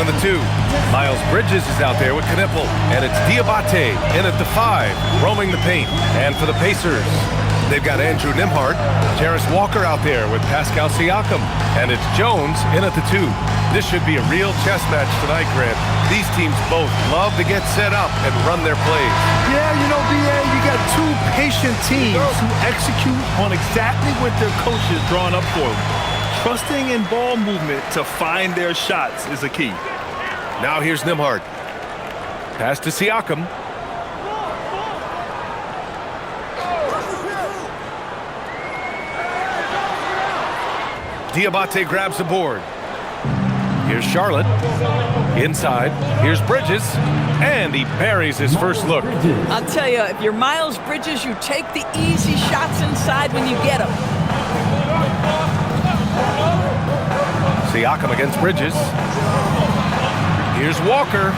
on the 2. Miles Bridges is out there with Knipple, and it's Diabate in at the 5, roaming the paint. And for the Pacers, they've got Andrew Nembhard, Jarris Walker out there with Pascal Siakam, and it's Jones in at the 2. This should be a real chess match tonight, Grant. These teams both love to get set up and run their plays. Yeah, you know, BA, you got two patient teams who execute on exactly what their coach is drawing up for them. Trusting in ball movement to find their shots is a key. Now here's Nembhard. Pass to Siakam. Diabate grabs the board. Here's Charlotte. Inside. Here's Bridges. And he buries his first look. I'll tell you, if you're Miles Bridges, you take the easy shots inside when you get them. Siakam against Bridges. Here's Walker.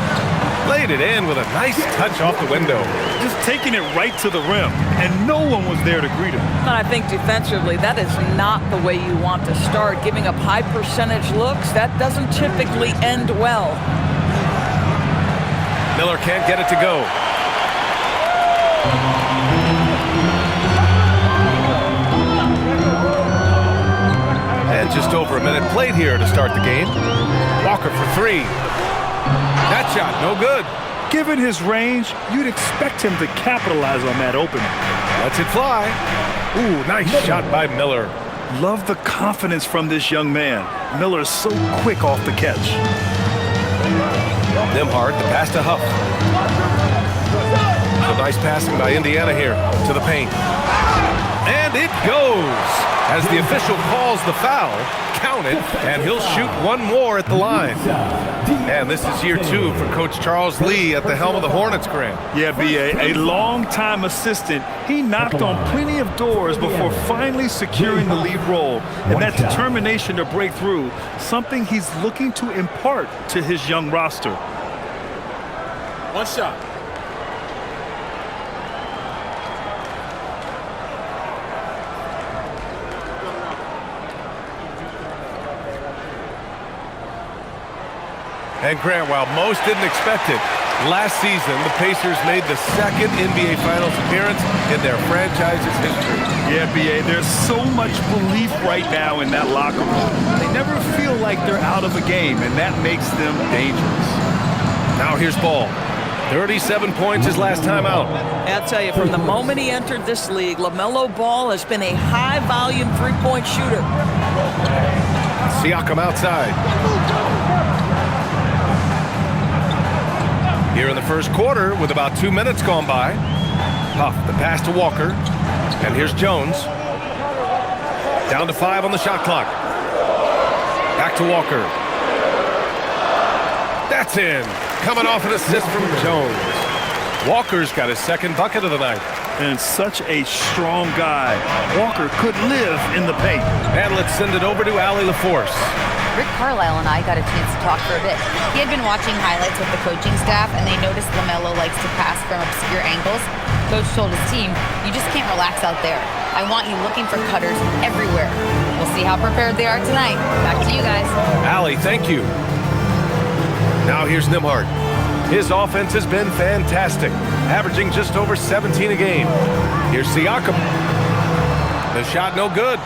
Laid it in with a nice touch off the window. Just taking it right to the rim, and no one was there to greet him. And I think defensively, that is not the way you want to start. Giving up high percentage looks, that doesn't typically end well. Miller can't get it to go. And just over a minute played here to start the game. Walker for 3. That shot, no good. Given his range, you'd expect him to capitalize on that opening. Lets it fly. Ooh, nice shot by Miller. Love the confidence from this young man. Miller is so quick off the catch. Nembhard, the pass to Huff. So nice passing by Indiana here to the paint. And it goes. As the official calls the foul, count it, and he'll shoot one more at the line. And this is year 2 for Coach Charles Lee at the helm of the Hornets, Grant. Yeah, B.A., a long-time assistant. He knocked on plenty of doors before finally securing the lead role. And that determination to break through, something he's looking to impart to his young roster. One shot. And Grant, while most didn't expect it, last season the Pacers made the second NBA Finals appearance in their franchise's history. Yeah, B.A., there's so much belief right now in that locker room. They never feel like they're out of a game, and that makes them dangerous. Now here's Ball. 37 points his last time out. I'll tell you, from the moment he entered this league, LaMelo Ball has been a high-volume three-point shooter. Siakam outside. Here in the first quarter, with about 2 minutes gone by. Huff, the pass to Walker. And here's Jones. Down to 5 on the shot clock. Back to Walker. That's in. Coming off an assist from Jones. Walker's got his second bucket of the night. And such a strong guy. Walker could live in the paint. And let's send it over to Allie LaForce. Rick Carlisle and I got a chance to talk for a bit. He had been watching highlights with the coaching staff, and they noticed LaMelo likes to pass from obscure angles. Coach told his team, you just can't relax out there. I want you looking for cutters everywhere. We'll see how prepared they are tonight. Back to you guys. Allie, thank you. Now here's Nembhard. His offense has been fantastic, averaging just over 17 a game. Here's Siakam. The shot no good.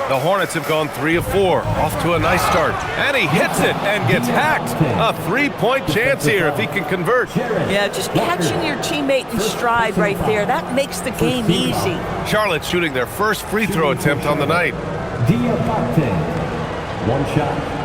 The Hornets have gone 3 of 4, off to a nice start. And he hits it and gets hacked. A 3-point chance here if he can convert. Yeah, just catching your teammate in stride right there, that makes the game easy. Charlotte shooting their first free throw attempt on the night. Diabate, one shot.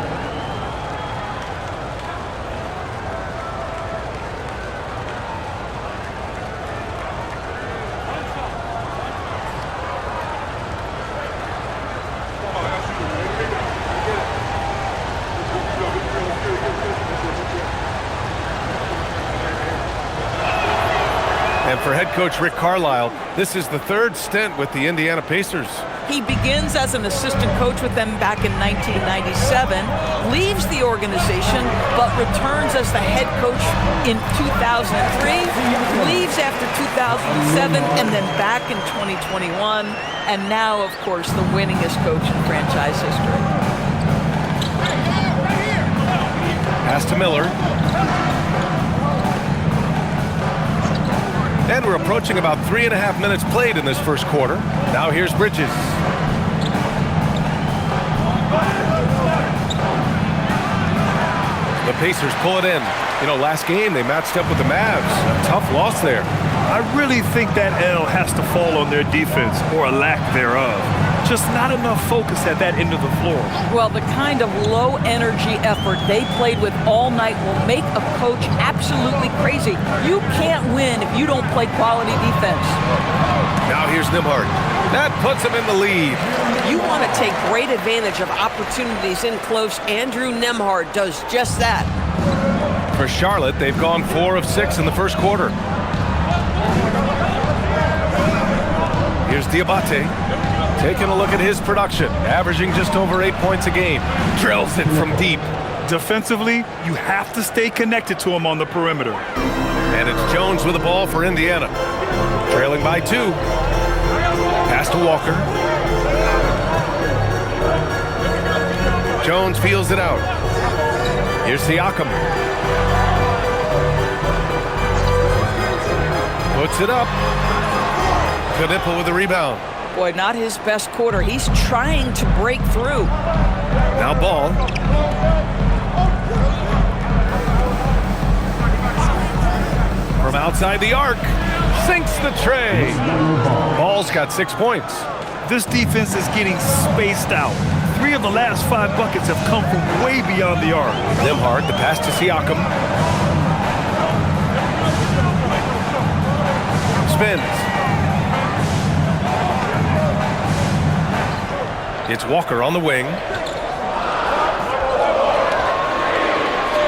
And for head coach Rick Carlisle, this is the 3rd stint with the Indiana Pacers. He begins as an assistant coach with them back in 1997, leaves the organization, but returns as the head coach in 2003, leaves after 2007, and then back in 2021, and now, of course, the winningest coach in franchise history. Pass to Miller. And we're approaching about 3.5 minutes played in this first quarter. Now here's Bridges. The Pacers pull it in. You know, last game they matched up with the Mavs. A tough loss there. I really think that L has to fall on their defense, or a lack thereof. Just not enough focus at that end of the floor. Well, the kind of low-energy effort they played with all night will make a coach absolutely crazy. You can't win if you don't play quality defense. Now here's Nembhard. That puts him in the lead. You want to take great advantage of opportunities in close. Andrew Nembhard does just that. For Charlotte, they've gone 4 of 6 in the first quarter. Here's Diabate. Taking a look at his production, averaging just over 8 points a game. Drills it from deep. Defensively, you have to stay connected to him on the perimeter. And it's Jones with the ball for Indiana. Trailing by 2. Pass to Walker. Jones feels it out. Here's Siakam. Puts it up. Knipple with the rebound. Boy, not his best quarter. He's trying to break through. Now Ball. From outside the arc. Sinks the tray. Ball's got 6 points. This defense is getting spaced out. 3 of the last 5 buckets have come from way beyond the arc. Nembhard, the pass to Siakam. Spins. It's Walker on the wing.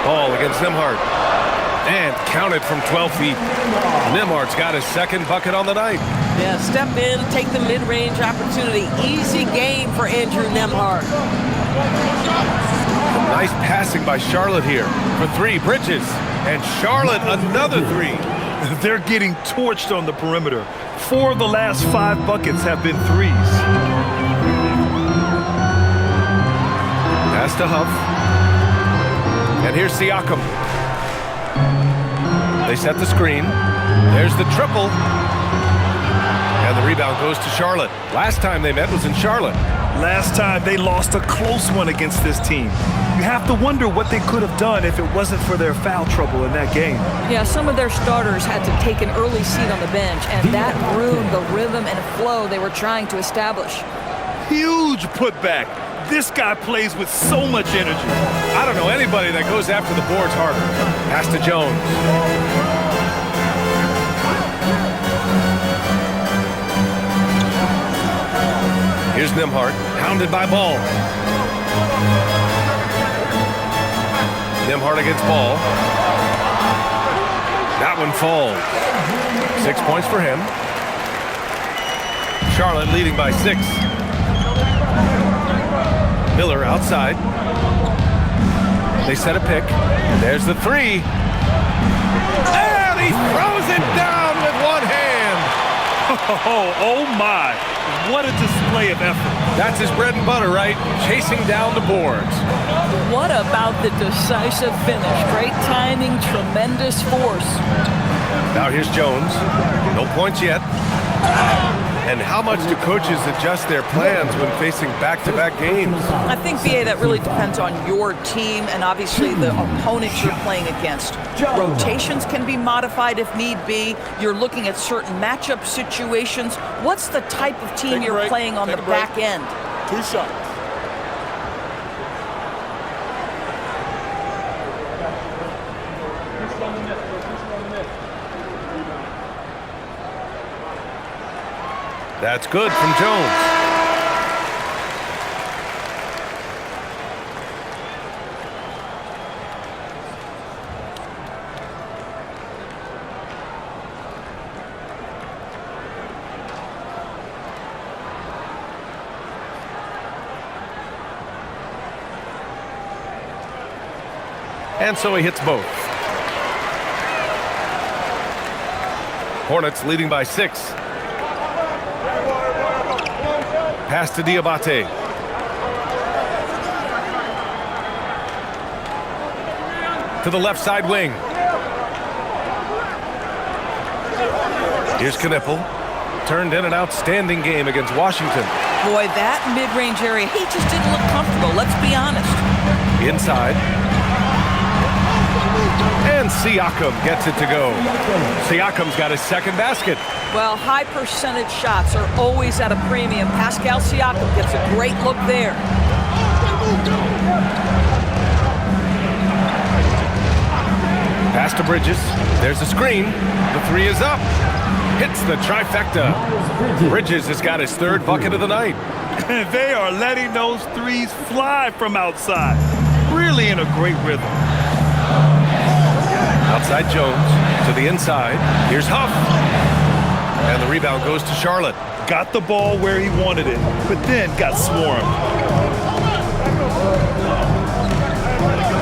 Ball against Nembhard. And counted from 12 feet. Nembhard's got his second bucket on the night. Yeah, step in, take the mid-range opportunity. Easy game for Andrew Nembhard. Nice passing by Charlotte here. For 3, Bridges. And Charlotte another 3. They're getting torched on the perimeter. 4 of the last 5 buckets have been threes. Pass to Huff. And here's Siakam. They set the screen. There's the triple. And the rebound goes to Charlotte. Last time they met was in Charlotte. Last time they lost a close one against this team. You have to wonder what they could have done if it wasn't for their foul trouble in that game. Yeah, some of their starters had to take an early seat on the bench, and that ruined the rhythm and flow they were trying to establish. Huge putback. This guy plays with so much energy. I don't know anybody that goes after the boards harder. Pass to Jones. Here's Nembhard, hounded by Ball. Nembhard against Ball. That one falls. 6 points for him. Charlotte leading by 6. Miller outside. They set a pick. There's the 3. And he throws it down with one hand. Oh my. What a display of effort. That's his bread and butter, right? Chasing down the boards. What about the decisive finish? Great timing, tremendous force. Now here's Jones. No points yet. And how much do coaches adjust their plans when facing back-to-back games? I think, BA, that really depends on your team and obviously the opponent you're playing against. Rotations can be modified if need be. You're looking at certain matchup situations. What's the type of team you're playing on the back end? 2 shots. That's good from Jones. And so he hits both. Hornets leading by 6. Pass to Diabate. to the left side wing. Here's Knippel. Turned in an outstanding game against Washington. Boy, that mid-range area, he just didn't look comfortable, let's be honest. Inside. And Siakam gets it to go. Siakam's got his second basket. Well, high percentage shots are always at a premium. Pascal Siakam gets a great look there. Pass to Bridges. There's a screen. The three is up. Hits the trifecta. Bridges has got his third bucket of the night. And they are letting those threes fly from outside. Really in a great rhythm. Outside Jones to the inside. Here's Huff. And the rebound goes to Charlotte. Got the ball where he wanted it, but then got swarmed.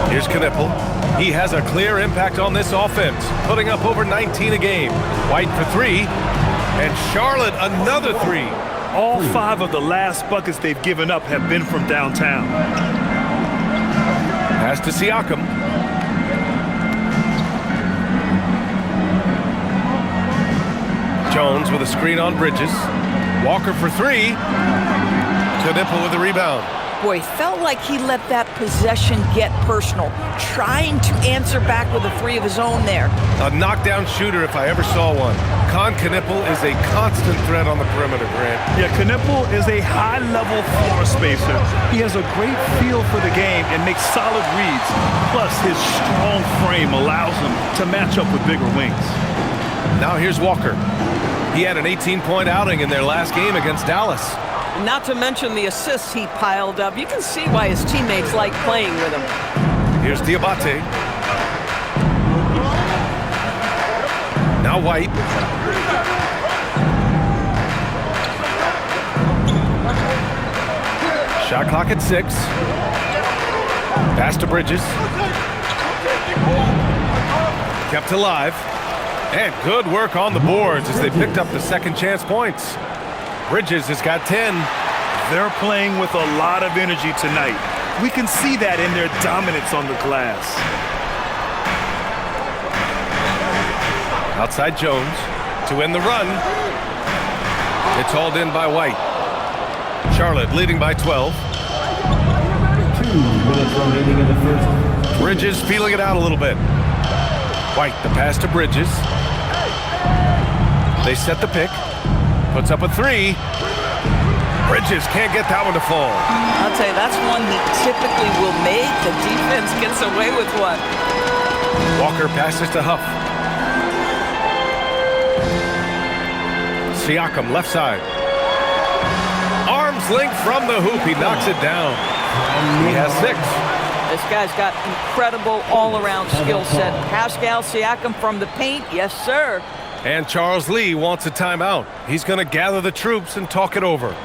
Here's Knippel. He has a clear impact on this offense, putting up over 19 a game. White for three, and Charlotte another three. All 5 of the last buckets they've given up have been from downtown. Pass to Siakam. Jones with a screen on Bridges. Walker for three. Knippel with the rebound. Boy, felt like he let that possession get personal, trying to answer back with a three of his own there. A knockdown shooter if I ever saw one. Knippel is a constant threat on the perimeter, Grant. Yeah, Knippel is a high-level floor spacer. He has a great feel for the game and makes solid reads. Plus, his strong frame allows him to match up with bigger wings. Now here's Walker. He had an 18-point outing in their last game against Dallas. Not to mention the assists he piled up. You can see why his teammates like playing with him. Here's Diabate. Now White. Shot clock at 6. Pass to Bridges. Kept alive. And good work on the boards as they picked up the second chance points. Bridges has got 10. They're playing with a lot of energy tonight. We can see that in their dominance on the glass. Outside Jones to end the run. It's hauled in by White. Charlotte leading by 12. 2 minutes remaining in the first. Bridges feeling it out a little bit. White, the pass to Bridges. They set the pick. Puts up a three. Bridges can't get that one to fall. I'll tell you, that's one he typically will make. The defense gets away with one. Walker passes to Huff. Siakam, left side. Arms length from the hoop. He knocks it down. He has 6. This guy's got incredible all-around skill set. Pascal Siakam from the paint, yes, sir. And Charles Lee wants a timeout. He's going to gather the troops and talk it over.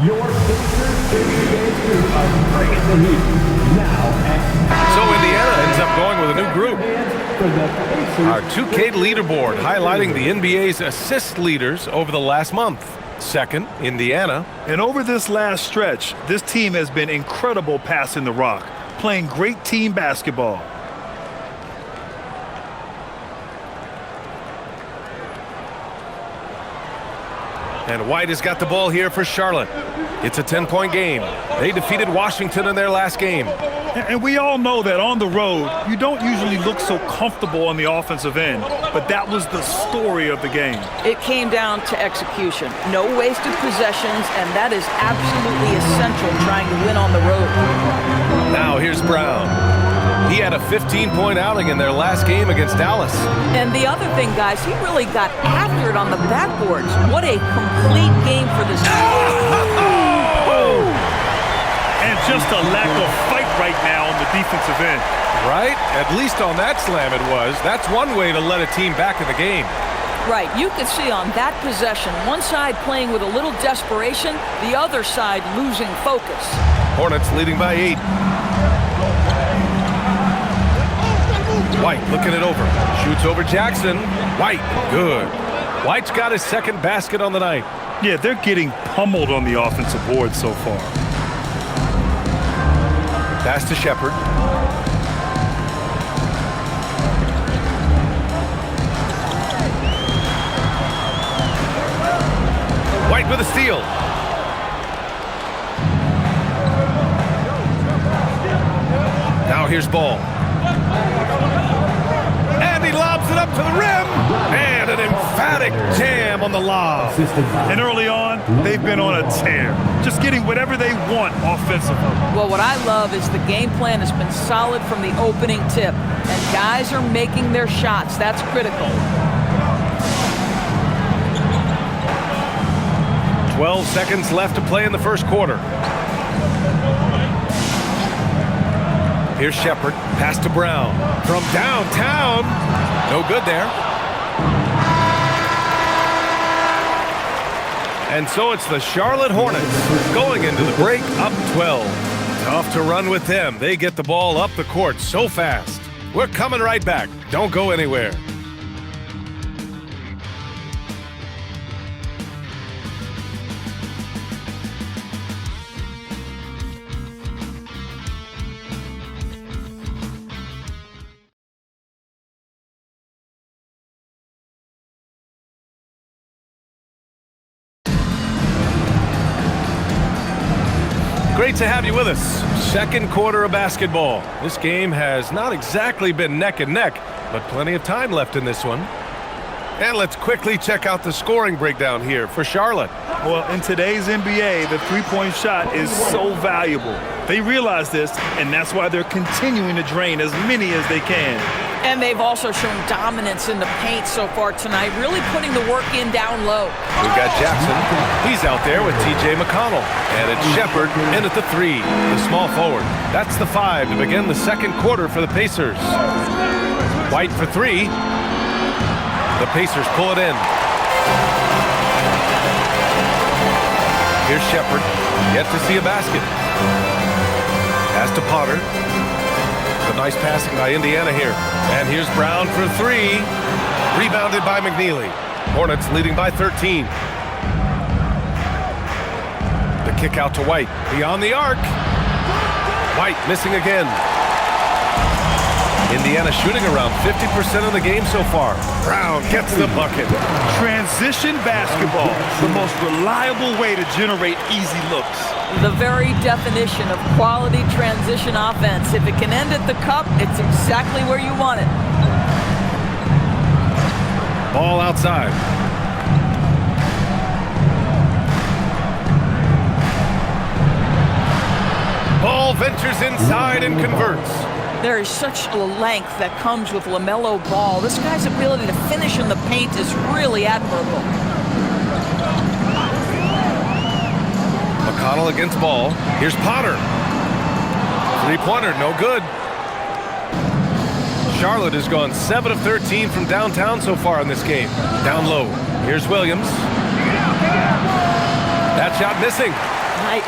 Your Pacers NBA group are bringing the heat. Now, So Indiana ends up going with a new group. for the Pacers. Our 2K leaderboard highlighting the NBA's assist leaders over the last month. Second, Indiana. And over this last stretch, this team has been incredible passing the rock, playing great team basketball. And White has got the ball here for Charlotte. It's a 10-point game. They defeated Washington in their last game. And we all know that on the road, you don't usually look so comfortable on the offensive end, but that was the story of the game. It came down to execution. No wasted possessions, and that is absolutely essential trying to win on the road. Now here's Brown. He had a 15-point outing in their last game against Dallas. And the other thing, guys, he really got after it on the backboards. What a complete game for this team. And just a lack of fight right now on the defensive end. Right? At least on that slam it was. That's one way to let a team back in the game. Right, you could see on that possession, one side playing with a little desperation, the other side losing focus. Hornets leading by 8. White looking it over. Shoots over Jackson. White, good. White's got his second basket on the night. Yeah, they're getting pummeled on the offensive board so far. Pass to Shepard. White with a steal. Now here's Ball. And he lobs it up to the rim. And an emphatic jam on the lob. And early on, they've been on a tear. Just getting whatever they want offensively. Well, what I love is the game plan has been solid from the opening tip. And guys are making their shots. That's critical. 12 seconds left to play in the first quarter. Here's Shepard. Pass to Brown. From downtown. No good there. And so it's the Charlotte Hornets going into the break up 12. Tough to run with them. They get the ball up the court so fast. We're coming right back. Don't go anywhere. Great to have you with us. Second quarter of basketball. This game has not exactly been neck and neck, but plenty of time left in this one. And let's quickly check out the scoring breakdown here for Charlotte. Well, in today's NBA, the three-point shot is so valuable. They realize this, and that's why they're continuing to drain as many as they can. And they've also shown dominance in the paint so far tonight, really putting the work in down low. We've got Jackson. He's out there with T.J. McConnell. And it's Shepard in at the 3, the small forward. That's the 5 to begin the second quarter for the Pacers. White for 3. The Pacers pull it in. Here's Shepard. Yet to see a basket. Pass to Potter. A nice passing by Indiana here. And here's Brown for 3. Rebounded by McNeely. Hornets leading by 13. The kick out to White. Beyond the arc. White missing again. Indiana shooting around 50% of the game so far. Brown gets the bucket. Transition basketball, the most reliable way to generate easy looks. The very definition of quality transition offense. If it can end at the cup, it's exactly where you want it. Ball outside. Ball ventures inside and converts. There is such a length that comes with LaMelo Ball. This guy's ability to finish in the paint is really admirable. McConnell against Ball. Here's Potter. Three-pointer, no good. Charlotte has gone 7 of 13 from downtown so far in this game. Down low. Here's Williams. That shot missing.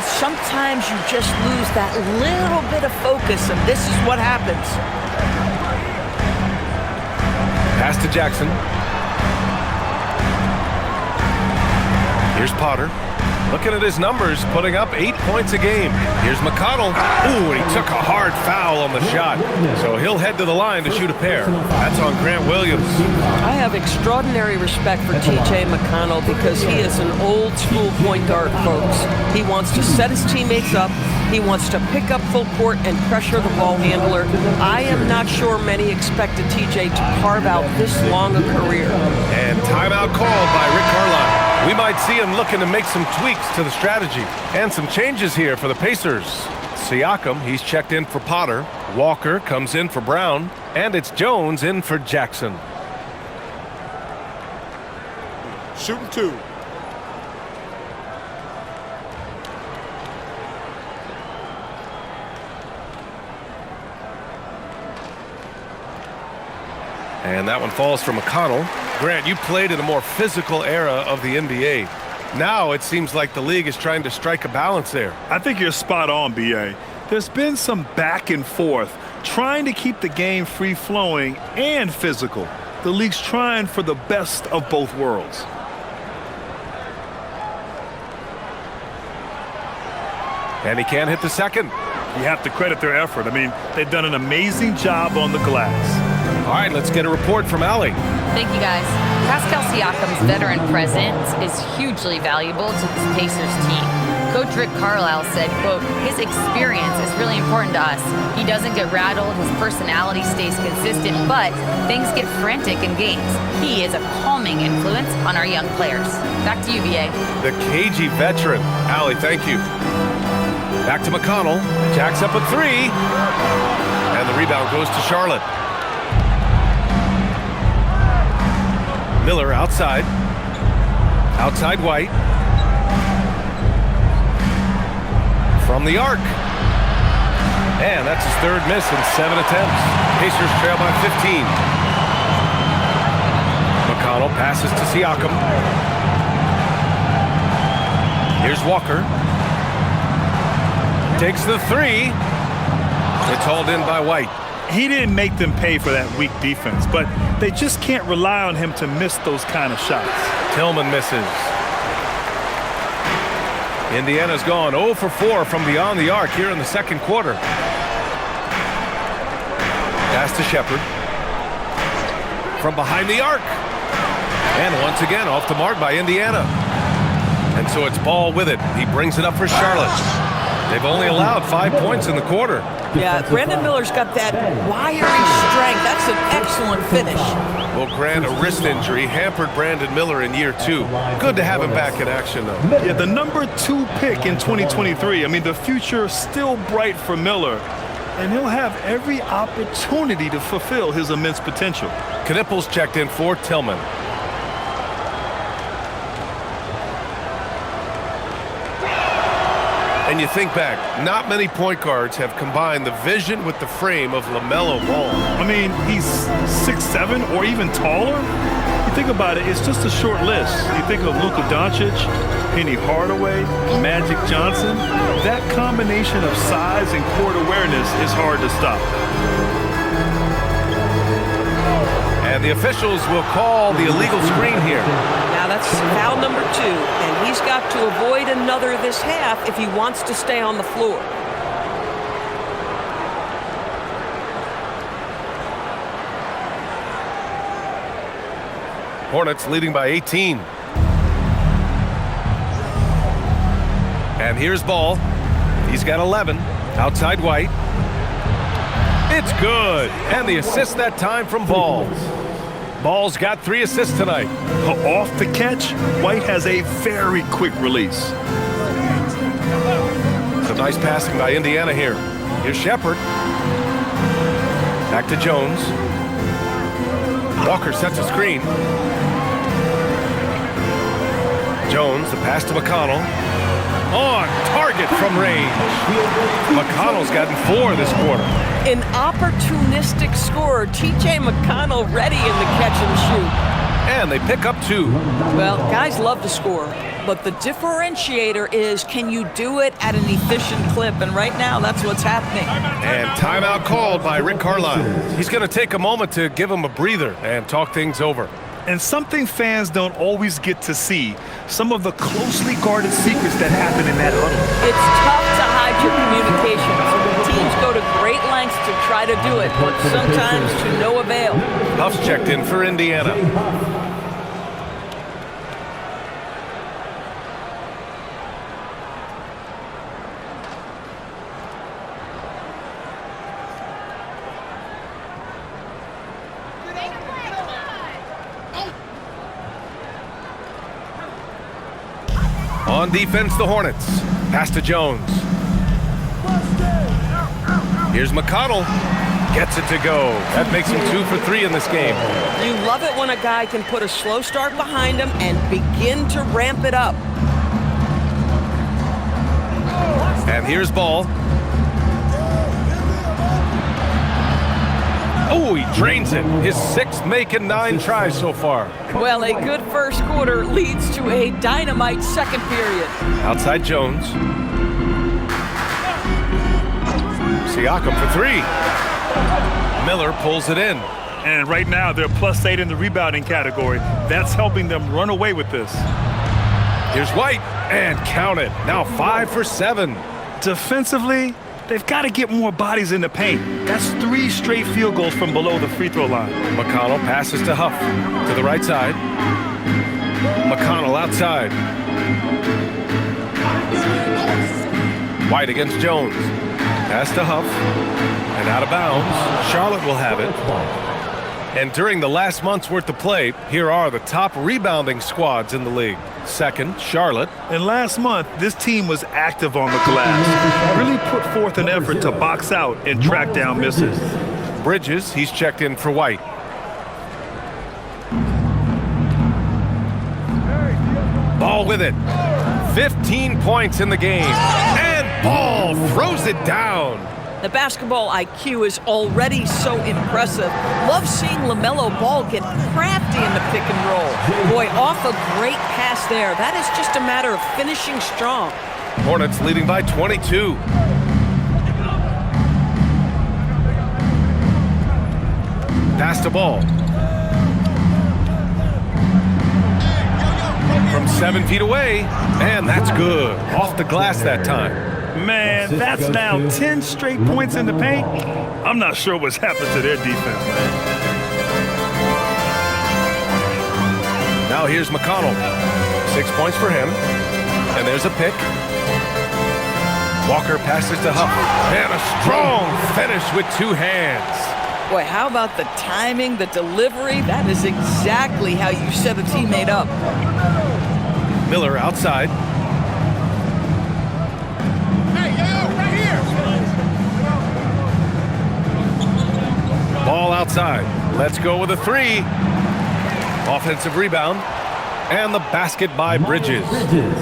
Sometimes you just lose that little bit of focus, and this is what happens. Pass to Jackson. Here's Potter. Looking at his numbers, putting up 8 points a game. Here's McConnell. Ooh, and he took a hard foul on the shot. So he'll head to the line to shoot a pair. That's on Grant Williams. I have extraordinary respect for T.J. McConnell because he is an old-school point guard, folks. He wants to set his teammates up. He wants to pick up full court and pressure the ball handler. I am not sure many expected T.J. to carve out this long a career. And timeout called by Rick Carlisle. We might see him looking to make some tweaks to the strategy. And some changes here for the Pacers. Siakam, he's checked in for Potter. Walker comes in for Brown. And it's Jones in for Jackson. Shooting 2. And that one falls for McConnell. Grant, you played in a more physical era of the NBA. Now it seems like the league is trying to strike a balance there. I think you're spot on, B.A. There's been some back and forth, trying to keep the game free-flowing and physical. The league's trying for the best of both worlds. And he can't hit the second. You have to credit their effort. I mean, they've done an amazing job on the glass. All right, let's get a report from Allie. Thank you, guys. Pascal Siakam's veteran presence is hugely valuable to this Pacers team. Coach Rick Carlisle said, quote, his experience is really important to us. He doesn't get rattled, his personality stays consistent, but things get frantic in games. He is a calming influence on our young players. Back to you, VA. The cagey veteran. Allie, thank you. Back to McConnell. Jacks up a three. And the rebound goes to Charlotte. Miller outside. Outside White. From the arc. And that's his third miss in 7 attempts. Pacers trail by 15. McConnell passes to Siakam. Here's Walker. Takes the three. It's hauled in by White. He didn't make them pay for that weak defense, but they just can't rely on him to miss those kind of shots. Tillman misses. Indiana's gone 0 for 4 from beyond the arc here in the second quarter. Pass to Shepard. From behind the arc. And once again off the mark by Indiana. And so it's Ball with it. He brings it up for Charlotte. They've only allowed 5 points in the quarter. Yeah, Brandon Miller's got that wiry strength. That's an excellent finish. Well, Grant, a wrist injury hampered Brandon Miller in year 2. Good to have him back in action, though. Yeah, the number 2 pick in 2023. I mean, the future is still bright for Miller, and he'll have every opportunity to fulfill his immense potential. Knipples checked in for Tillman. And you think back, not many point guards have combined the vision with the frame of LaMelo Ball. I mean, he's 6'7" or even taller. You think about it, it's just a short list. You think of Luka Doncic, Penny Hardaway, Magic Johnson. That combination of size and court awareness is hard to stop. And the officials will call the illegal screen here. Now that's foul number 2, and he's got to avoid another this half if he wants to stay on the floor. Hornets leading by 18. And here's Ball. He's got 11. Outside White. It's good. And the assist that time from Ball. Ball's got 3 assists tonight. Off the catch, White has a very quick release. Some nice passing by Indiana here. Here's Shepard. Back to Jones. Walker sets a screen. Jones, the pass to McConnell. On target from range. McConnell's gotten 4 this quarter. An opportunistic scorer, T.J. McConnell, ready in the catch and shoot. And they pick up 2. Well, guys love to score, but the differentiator is, can you do it at an efficient clip? And right now, that's what's happening. And timeout called by Rick Carlisle. He's going to take a moment to give him a breather and talk things over. And something fans don't always get to see, some of the closely guarded secrets that happen in that huddle. It's tough to hide your communications. Teams go to great lengths to try to do it, but sometimes to no avail. Huff's checked in for Indiana. On defense, the Hornets. Pass to Jones. Here's McConnell. Gets it to go. That makes him 2 for 3 in this game. You love it when a guy can put a slow start behind him and begin to ramp it up. And here's Ball. Oh, he drains it. His 6th make and 9 tries so far. Well, a good first quarter leads to a dynamite second period. Outside Jones. Siakam for 3. Miller pulls it in. And right now, they're +8 in the rebounding category. That's helping them run away with this. Here's White, and count it. Now 5 for 7. Defensively, They've got to get more bodies in the paint. That's 3 straight field goals from below the free throw line. McConnell passes to Huff to the right side. McConnell outside. White against Jones. Pass to Huff. And out of bounds. Charlotte will have it. And during the last month's worth of play, here are the top rebounding squads in the league. Second, Charlotte. And last month, this team was active on the glass. Really put forth an effort to box out and track down misses. Bridges, he's checked in for White. Ball with it. 15 points in the game. And Ball throws it down. The basketball IQ is already so impressive. Love seeing LaMelo Ball get crafty in the pick and roll. Boy, off a great pass there. That is just a matter of finishing strong. Hornets leading by 22. Pass to Ball. From 7 feet away, and that's good. Off the glass that time. Man, that's now 10 straight points in the paint. I'm not sure what's happened to their defense, man. Now here's McConnell. 6 points for him. And there's a pick. Walker passes to Huff. And a strong finish with 2 hands. Boy, how about the timing, the delivery? That is exactly how you set a teammate up. Miller outside. Ball outside. Let's go with a 3. Offensive rebound. And the basket by Bridges.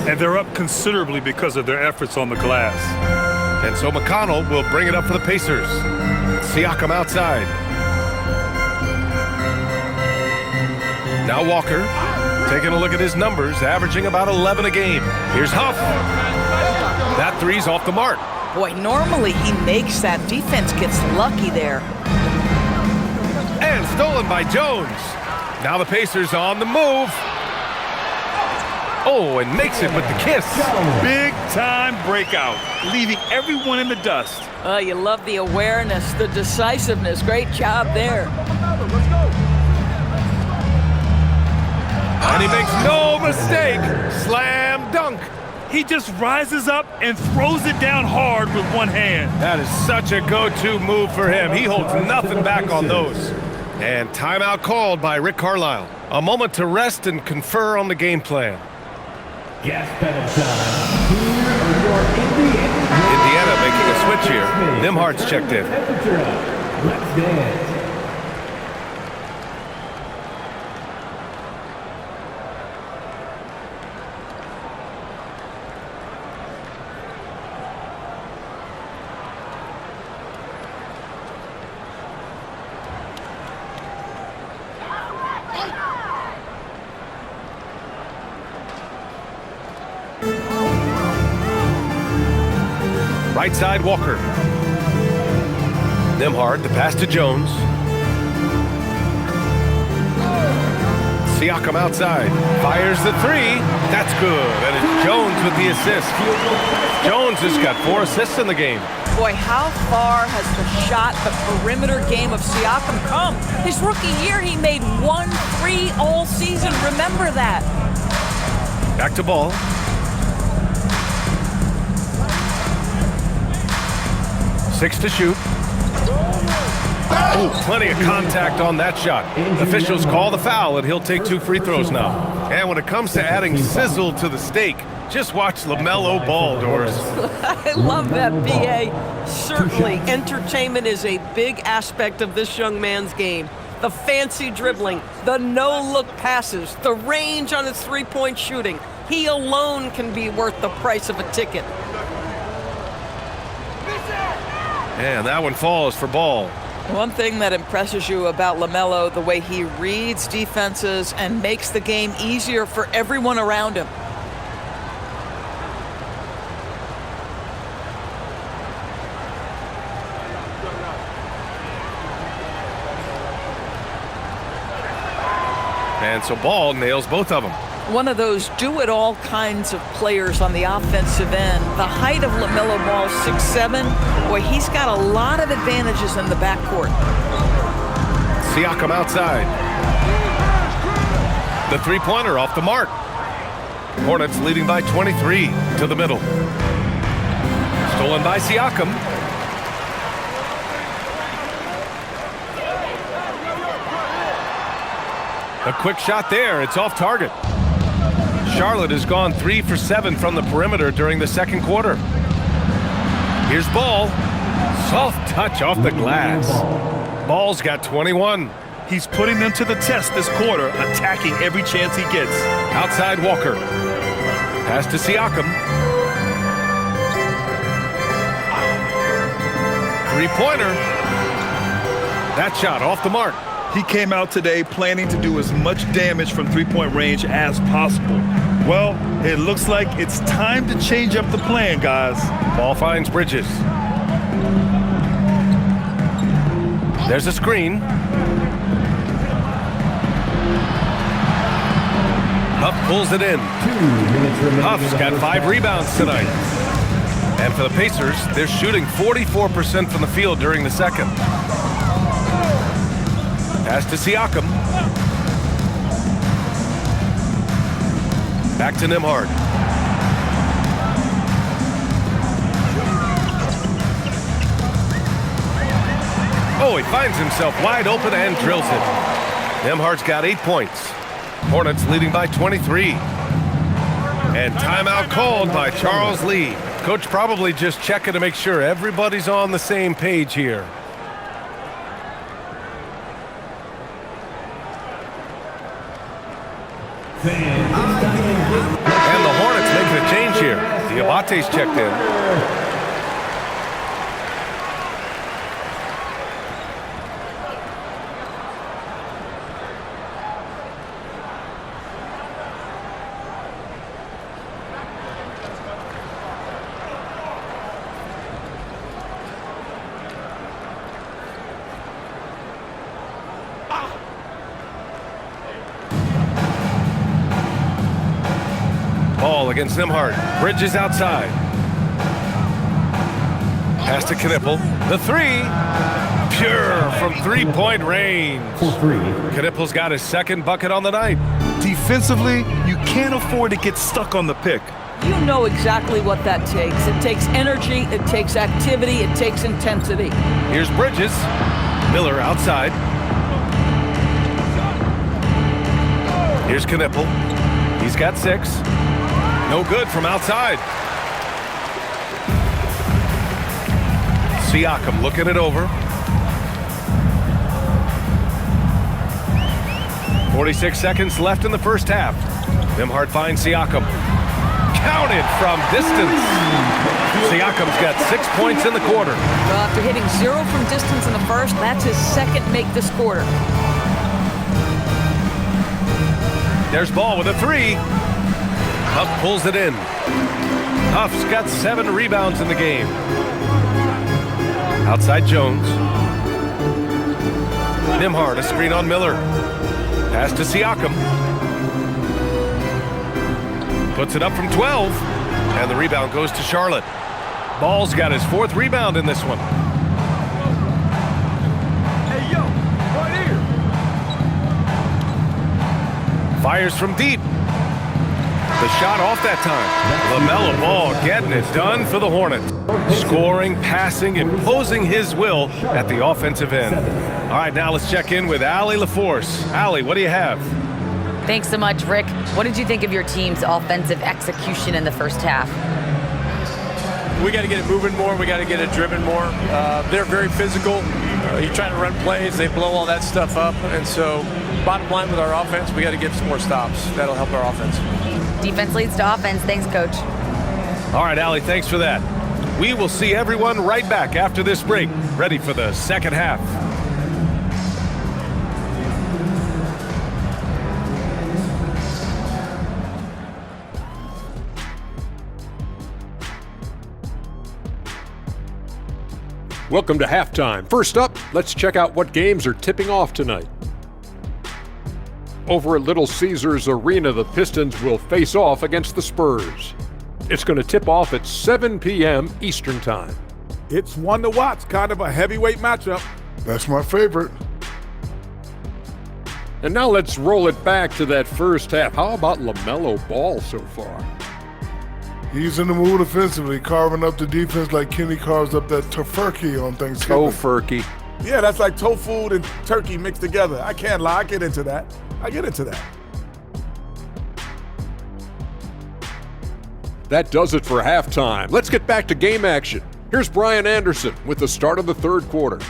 And they're up considerably because of their efforts on the glass. And so McConnell will bring it up for the Pacers. Siakam outside. Now Walker. Taking a look at his numbers, averaging about 11 a game. Here's Huff. That 3's off the mark. Boy, normally he makes that. Defense gets lucky there. And stolen by Jones. Now the Pacers on the move. Oh, and makes it with the kiss. Big time breakout, leaving everyone in the dust. You love the awareness, the decisiveness. Great job there. And he makes no mistake. Slam dunk. He just rises up and throws it down hard with one hand. That is such a go-to move for him. He holds nothing back on those. And timeout called by Rick Carlisle. A moment to rest and confer on the game plan. Gas pedal time. Here are your Indiana making a switch here. Nimhart's checked in. Let's dance. Right side, Walker. Nimhart, the pass to Jones. Siakam outside. Fires the 3. That's good. And it's Jones with the assist. Jones has got 4 assists in the game. Boy, how far has the shot, the perimeter game of Siakam come? His rookie year, he made 1 3 all season. Remember that. Back to Ball. Six to shoot. Oh, plenty of contact on that shot. Officials call the foul, and he'll take 2 free throws now. And when it comes to adding sizzle to the steak, just watch LaMelo Ball, Doris. I love that, B.A. Certainly, entertainment is a big aspect of this young man's game. The fancy dribbling, the no-look passes, the range on his three-point shooting. He alone can be worth the price of a ticket. And that one falls for Ball. One thing that impresses you about LaMelo, the way he reads defenses and makes the game easier for everyone around him. And so Ball nails both of them. One of those do-it-all kinds of players on the offensive end. The height of LaMelo Ball, 6'7". Boy, he's got a lot of advantages in the backcourt. Siakam outside. The three-pointer off the mark. Hornets leading by 23 to the middle. Stolen by Siakam. A quick shot there. It's off target. Charlotte has gone 3 for 7 from the perimeter during the second quarter. Here's Ball. Soft touch off the glass. Ball's got 21. He's putting them to the test this quarter, attacking every chance he gets. Outside Walker. Pass to Siakam. Three-pointer. That shot off the mark. He came out today planning to do as much damage from three-point range as possible. Well, it looks like it's time to change up the plan, guys. Ball finds Bridges. There's a screen. Huff pulls it in. Huff's got 5 rebounds tonight. And for the Pacers, they're shooting 44% from the field during the second. Pass to Siakam. Back to Nembhard. Oh, he finds himself wide open and drills it. Nembhard's got 8 points. Hornets leading by 23. And timeout called by Charles Lee. Coach probably just checking to make sure everybody's on the same page here. And the Hornets making a change here. Diabate's checked in. Ball against Nembhard. Bridges outside. Pass to Knipple. The three. Pure from three-point range. Knipple's got his second bucket on the night. Defensively, you can't afford to get stuck on the pick. You know exactly what that takes. It takes energy, it takes activity, it takes intensity. Here's Bridges. Miller outside. Here's Knipple. He's got 6. No good from outside. Siakam looking it over. 46 seconds left in the first half. Nembhard finds Siakam. Counted from distance. Siakam's got 6 points in the quarter. Well, after hitting 0 from distance in the first, that's his second make this quarter. There's Ball with a 3. Huff pulls it in. Huff's got 7 rebounds in the game. Outside Jones. Nembhard, a screen on Miller. Pass to Siakam. Puts it up from 12. And the rebound goes to Charlotte. Ball's got his 4th rebound in this one. Hey, yo, right here. Fires from deep. The shot off that time. LaMelo Ball getting it done for the Hornets. Scoring, passing, imposing his will at the offensive end. All right, now let's check in with Allie LaForce. Allie, what do you have? Thanks so much, Rick. What did you think of your team's offensive execution in the first half? We got to get it moving more. We got to get it driven more. They're very physical. You're trying to run plays. They blow all that stuff up. And so bottom line with our offense, we got to get some more stops. That'll help our offense. Defense leads to offense. Thanks, Coach. All right, Allie, thanks for that. We will see everyone right back after this break, ready for the second half. Welcome to halftime. First up, let's check out what games are tipping off tonight. Over at Little Caesars Arena, the Pistons will face off against the Spurs. It's going to tip off at 7 p.m. Eastern Time. It's one to watch, kind of a heavyweight matchup. That's my favorite. And now let's roll it back to that first half. How about LaMelo Ball so far? He's in the mood offensively, carving up the defense like Kenny carves up that tofurkey on Thanksgiving. Tofurkey. Yeah, that's like tofu and turkey mixed together. I can't lie, I get into that. That does it for halftime. Let's get back to game action. Here's Brian Anderson with the start of the third quarter.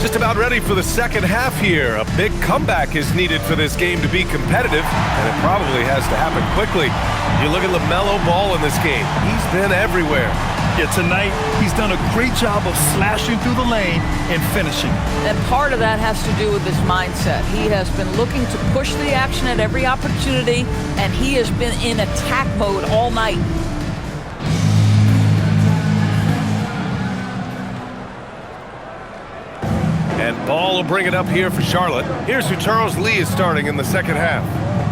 Just about ready for the second half here. A big comeback is needed for this game to be competitive, and it probably has to happen quickly. You look at LaMelo Ball in this game. He's been everywhere. Yeah, tonight he's done a great job of slashing through the lane and finishing. And part of that has to do with his mindset. He has been looking to push the action at every opportunity, and he has been in attack mode all night. And Ball will bring it up here for Charlotte. Here's who Charles Lee is starting in the second half.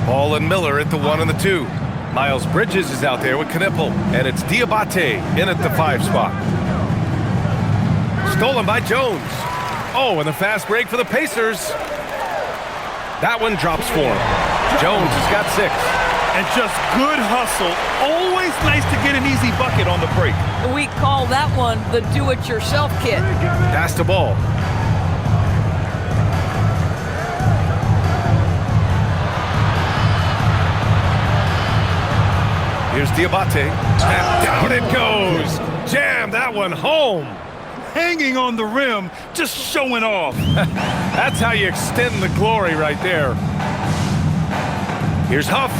Ball and Miller at the 1 and the 2. Miles Bridges is out there with Knipple, and it's Diabate in at the 5 spot. Stolen by Jones. Oh, and the fast break for the Pacers. That one drops for him. Jones has got 6. And just good hustle. Always nice to get an easy bucket on the break. We call that one the do-it-yourself kit. Pass the ball. Here's Diabate, and down it goes. Jam that one home. Hanging on the rim, just showing off. That's how you extend the glory right there. Here's Huff.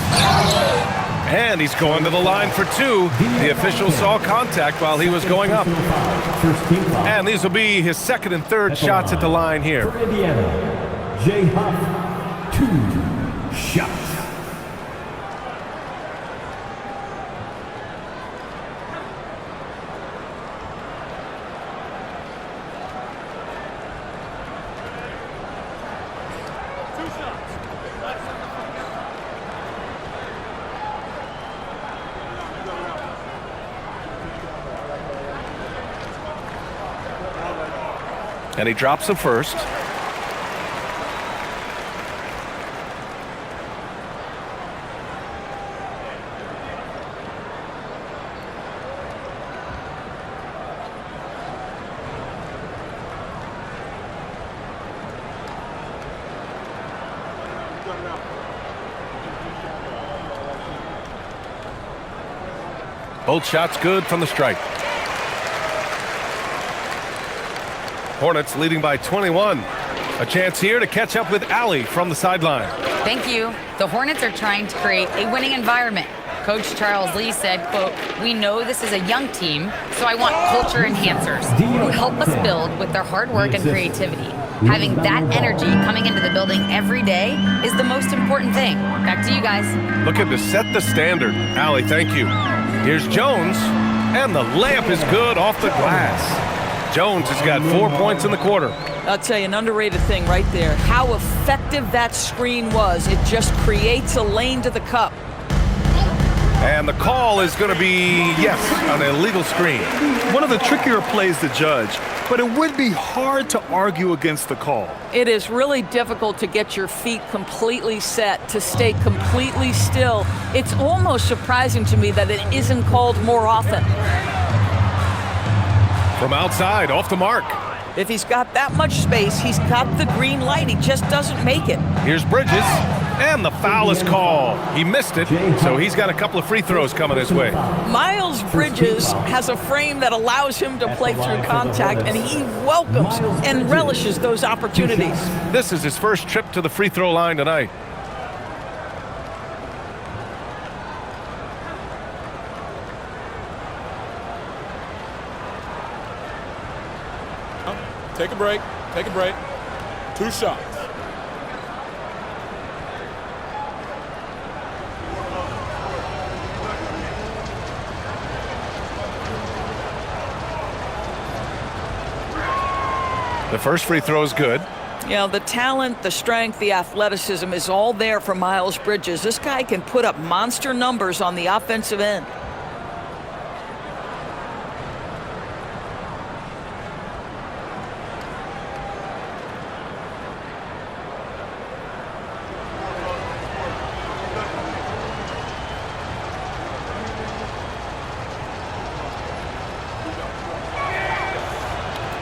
And he's going to the line for 2. The official saw contact while he was going up. And these will be his second and third shots at the line here. For Indiana, Jay Huff, 2 shots. And he drops the first. Both shots good from the stripe. Hornets leading by 21. A chance here to catch up with Allie from the sideline. Thank you. The Hornets are trying to create a winning environment. Coach Charles Lee said, quote, "We know this is a young team, so I want culture enhancers who help us build with their hard work and creativity. Having that energy coming into the building every day is the most important thing." Back to you guys. Looking to set the standard. Allie, thank you. Here's Jones, and the layup is good off the glass. Jones has got 4 points in the quarter. I'll tell you, an underrated thing right there. How effective that screen was. It just creates a lane to the cup. And the call is going to be, yes, an illegal screen. One of the trickier plays to judge, but it would be hard to argue against the call. It is really difficult to get your feet completely set, to stay completely still. It's almost surprising to me that it isn't called more often. From outside, off the mark. If he's got that much space, he's got the green light. He just doesn't make it. Here's Bridges, and the foul is called. He missed it, so he's got a couple of free throws coming his way. Miles Bridges has a frame that allows him to play through contact, and he welcomes and relishes those opportunities. This is his first trip to the free throw line tonight. Take a break. 2 shots. The first free throw is good. You know, the talent, the strength, the athleticism is all there for Miles Bridges. This guy can put up monster numbers on the offensive end.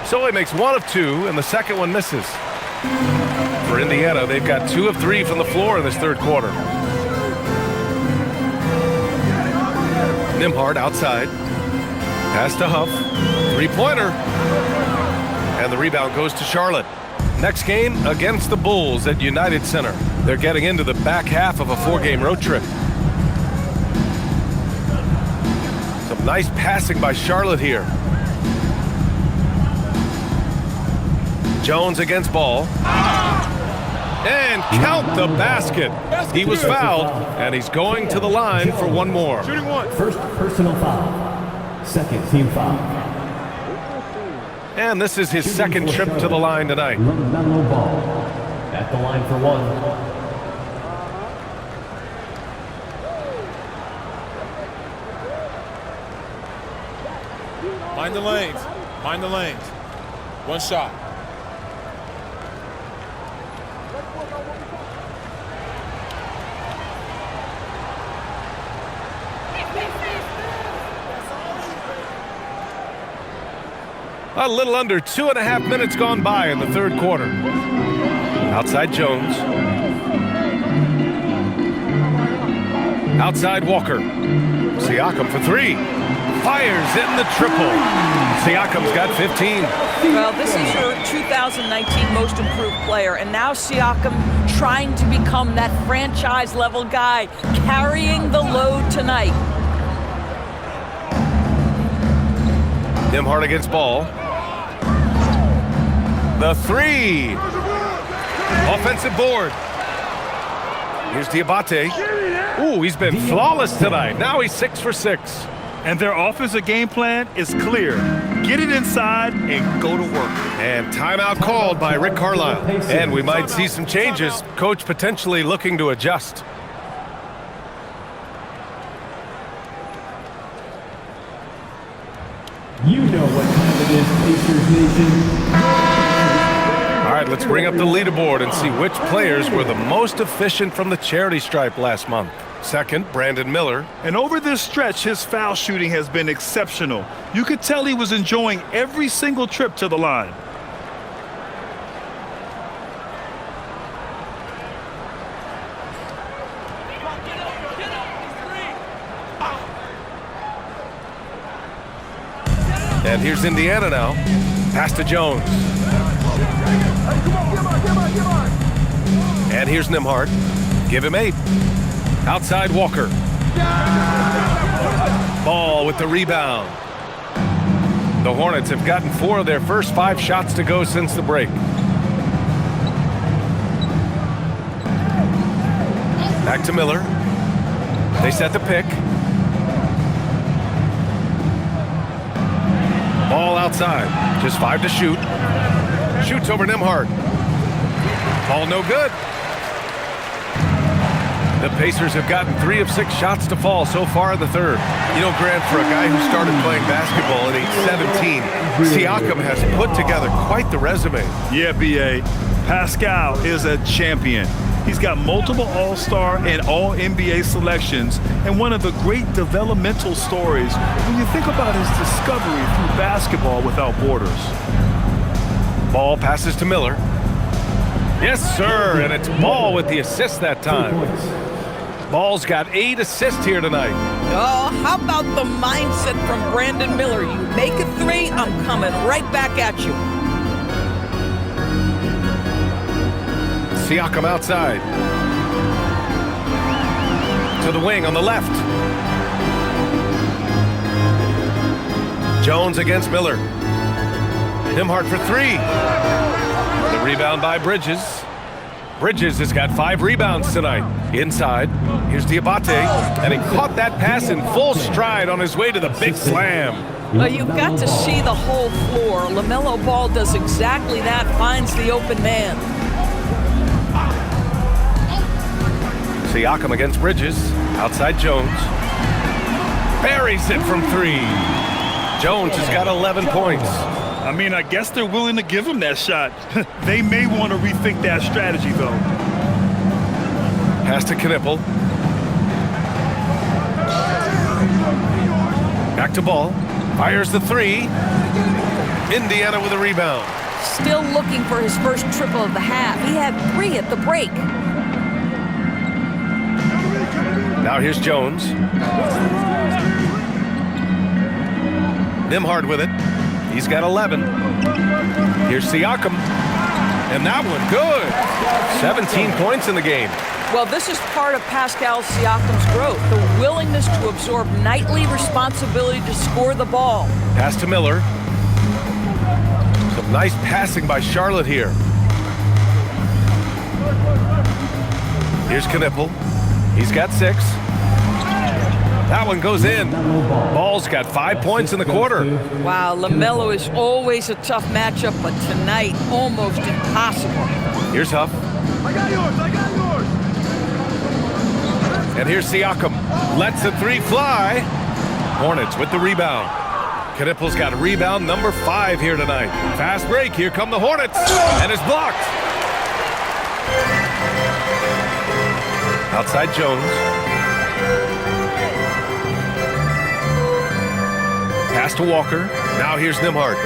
So he makes 1 of 2, and the second one misses. For Indiana, they've got 2 of 3 from the floor in this third quarter. Nembhard outside. Pass to Huff. Three-pointer. And the rebound goes to Charlotte. Next game against the Bulls at United Center. They're getting into the back half of a 4-game road trip. Some nice passing by Charlotte here. Jones against Ball. And count the basket. He was fouled, and he's going to the line for one more. Shooting one. First personal foul. Second team foul. And this is his second trip to the line tonight. LaMelo Ball at the line for 1. Mind the lanes. Mind the lanes. One shot. A little under 2.5 minutes gone by in the third quarter. Outside Jones. Outside Walker. Siakam for 3. Fires in the triple. Siakam's got 15. Well, this is your 2019 most improved player, and now Siakam trying to become that franchise-level guy, carrying the load tonight. Nembhard against Ball. The 3. Offensive board. Here's Diabate. Ooh, he's been flawless tonight. Now he's 6 for 6. And their offensive game plan is clear. Get it inside and go to work. And timeout called by Rick Carlisle. And we might see some changes. Coach potentially looking to adjust. You know what time it is, Pacers Nation. All right, let's bring up the leaderboard and see which players were the most efficient from the charity stripe last month. Second, Brandon Miller. And over this stretch, his foul shooting has been exceptional. You could tell he was enjoying every single trip to the line. And here's Indiana now. Pass to Jones. And here's Nembhard. Give him 8. Outside Walker. Ball with the rebound. The Hornets have gotten 4 of their first 5 shots to go since the break. Back to Miller. They set the pick. Ball outside. Just 5 to shoot. Shoots over Nembhard. Ball no good. The Pacers have gotten 3 of 6 shots to fall so far in the third. You know, Grant, for a guy who started playing basketball at age 17, Siakam has put together quite the resume. Yeah, B.A. Pascal is a champion. He's got multiple All-Star and All-NBA selections, and one of the great developmental stories when you think about his discovery through basketball without borders. Ball passes to Miller. Yes, sir, and it's Ball with the assist that time. Ball's got 8 assists here tonight. Oh, how about the mindset from Brandon Miller? You make a 3, I'm coming right back at you. Siakam outside. To the wing on the left. Jones against Miller. Nembhard for 3. The rebound by Bridges. Bridges has got 5 rebounds tonight. Inside, here's Diabate, and he caught that pass in full stride on his way to the big slam. Well, you've got to see the whole floor. LaMelo Ball does exactly that, finds the open man. Siakam against Bridges. Outside Jones. Buries it from 3. Jones has got 11 points. I mean, I guess they're willing to give him that shot. They may want to rethink that strategy, though. Pass to Knipple. Back to Ball. Fires the 3. Indiana with a rebound. Still looking for his first triple of the half. He had 3 at the break. Now here's Jones. Nembhard with it. He's got 11. Here's Siakam. And that one good. 17 points in the game. Well, this is part of Pascal Siakam's growth, the willingness to absorb nightly responsibility to score the ball. Pass to Miller. Some nice passing by Charlotte here. Here's Knipple. He's got 6. That one goes in. Ball's got 5 points in the quarter. Wow, LaMelo is always a tough matchup, but tonight, almost impossible. Here's Huff. I got yours. And here's Siakam. Lets the 3 fly. Hornets with the rebound. Knipple's got rebound number 5 here tonight. Fast break. Here come the Hornets. And it's blocked. Outside Jones. Pass to Walker. Now here's Nembhard.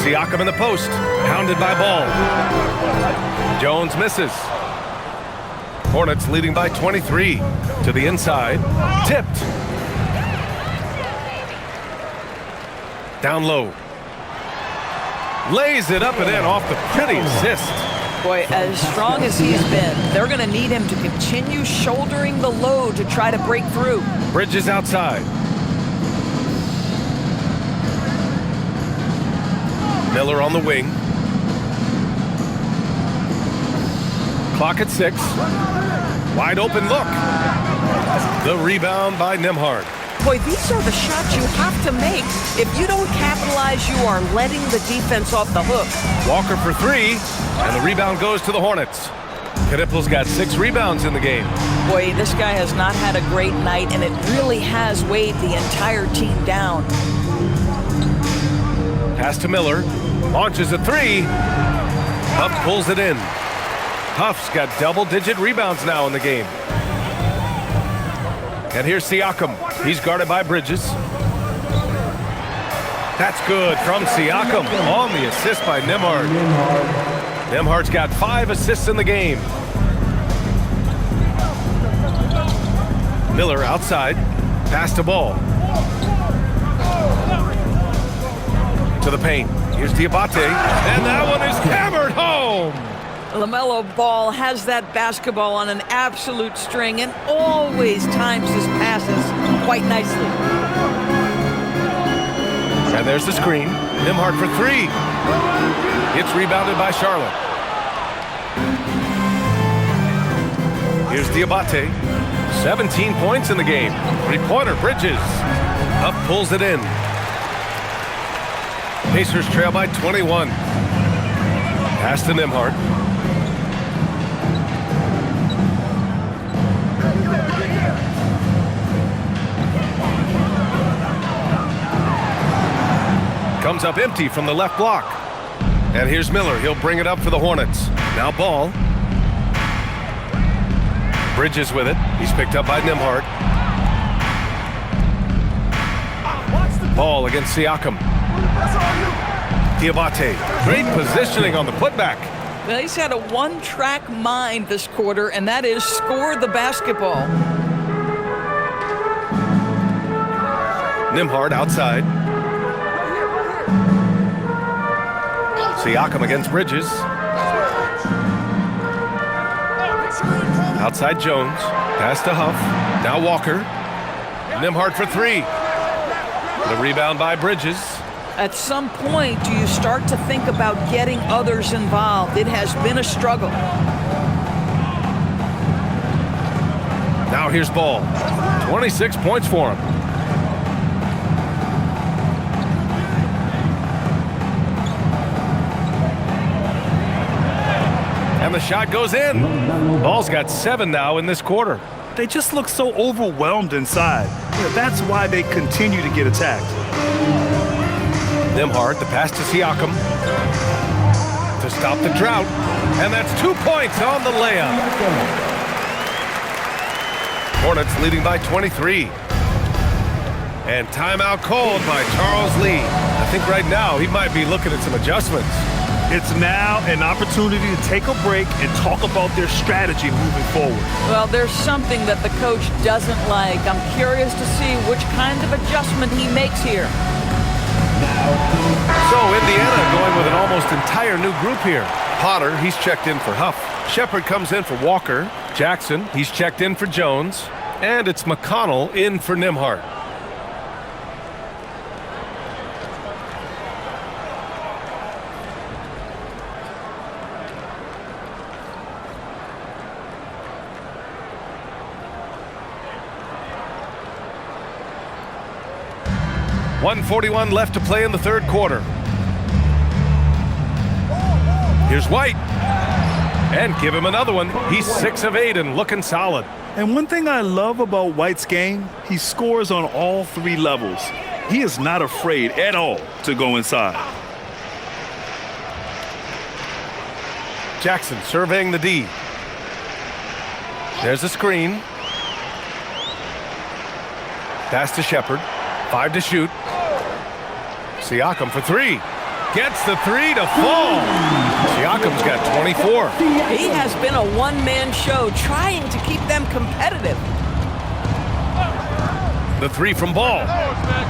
Siakam in the post. Pounded by Ball. Jones misses. Hornets leading by 23. To the inside. Tipped. Down low. Lays it up and in off the pretty assist. Boy, as strong as he's been, they're going to need him to continue shouldering the load to try to break through. Bridges outside. Miller on the wing. Clock at 6. Wide open look. The rebound by Nembhard. Boy, these are the shots you have to make. If you don't capitalize, you are letting the defense off the hook. Walker for 3, and the rebound goes to the Hornets. Knipple's got 6 rebounds in the game. Boy, this guy has not had a great night, and it really has weighed the entire team down. Pass to Miller. Launches a 3. Huff pulls it in. Huff's got double-digit rebounds now in the game. And here's Siakam. He's guarded by Bridges. That's good from Siakam on the assist by Nembhard. Nembhard's got 5 assists in the game. Miller outside. Pass to Ball. To the paint. Here's Diabate. And that one is hammered home. LaMelo Ball has that basketball on an absolute string and always times his passes quite nicely. And there's the screen. Nembhard for 3. It's rebounded by Charlotte. Here's Diabate. 17 points in the game. 3-pointer, Bridges. Up pulls it in. Pacers trail by 21. Pass to Nembhard. Comes up empty from the left block. And here's Miller. He'll bring it up for the Hornets. Now Ball. Bridges with it. He's picked up by Nembhard. Ball against Siakam. Diabate. Great positioning on the putback. Well, he's had a one-track mind this quarter, and that is score the basketball. Nembhard outside. Siakam against Bridges. Outside Jones. Pass to Huff. Now Walker. Nembhard for 3. The rebound by Bridges. At some point, do you start to think about getting others involved? It has been a struggle. Now here's Ball. 26 points for him. And the shot goes in. Ball's got 7 now in this quarter. They just look so overwhelmed inside. That's why they continue to get attacked. Nembhard, the pass to Siakam to stop the drought. And that's 2 points on the layup. Hornets leading by 23. And timeout called by Charles Lee. I think right now he might be looking at some adjustments. It's now an opportunity to take a break and talk about their strategy moving forward. Well, there's something that the coach doesn't like. I'm curious to see which kind of adjustment he makes here. So Indiana going with an almost entire new group here. Potter, he's checked in for Huff. Shepard comes in for Walker. Jackson, he's checked in for Jones. And it's McConnell in for Nembhard. .141 left to play in the third quarter. Here's White. And give him another one. He's 6 of 8 and looking solid. And one thing I love about White's game, he scores on all 3 levels. He is not afraid at all to go inside. Jackson surveying the D. There's a screen. Pass to Shepard. 5 to shoot. Siakam for 3. Gets the 3 to fall. Siakam's got 24. He has been a one-man show trying to keep them competitive. The 3 from Ball.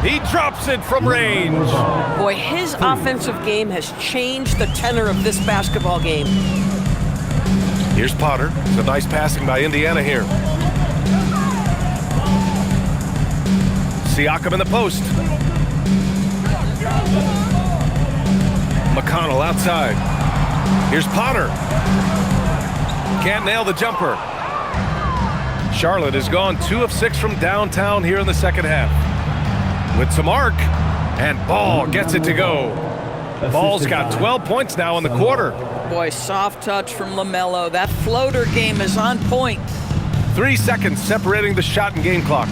He drops it from range. Boy, his offensive game has changed the tenor of this basketball game. Here's Potter. Some nice passing by Indiana here. Siakam in the post. McConnell outside. Here's Potter. Can't nail the jumper. Charlotte has gone 2 of 6 from downtown here in the second half. With some arc, and Ball gets it to go. Ball's got 12 points now in the quarter. Boy, soft touch from LaMelo. That floater game is on point. 3 seconds separating the shot and game clocks.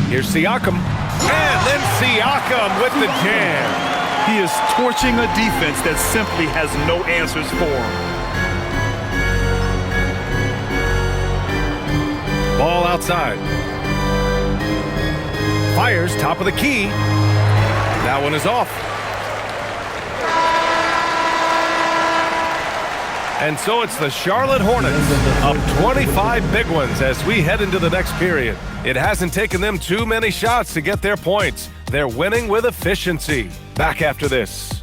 Here's Siakam. And then Siakam with the jam. He is torching a defense that simply has no answers for him. Ball outside. Fires top of the key. That one is off. And so it's the Charlotte Hornets up 25 big ones as we head into the next period. It hasn't taken them too many shots to get their points. They're winning with efficiency. Back after this.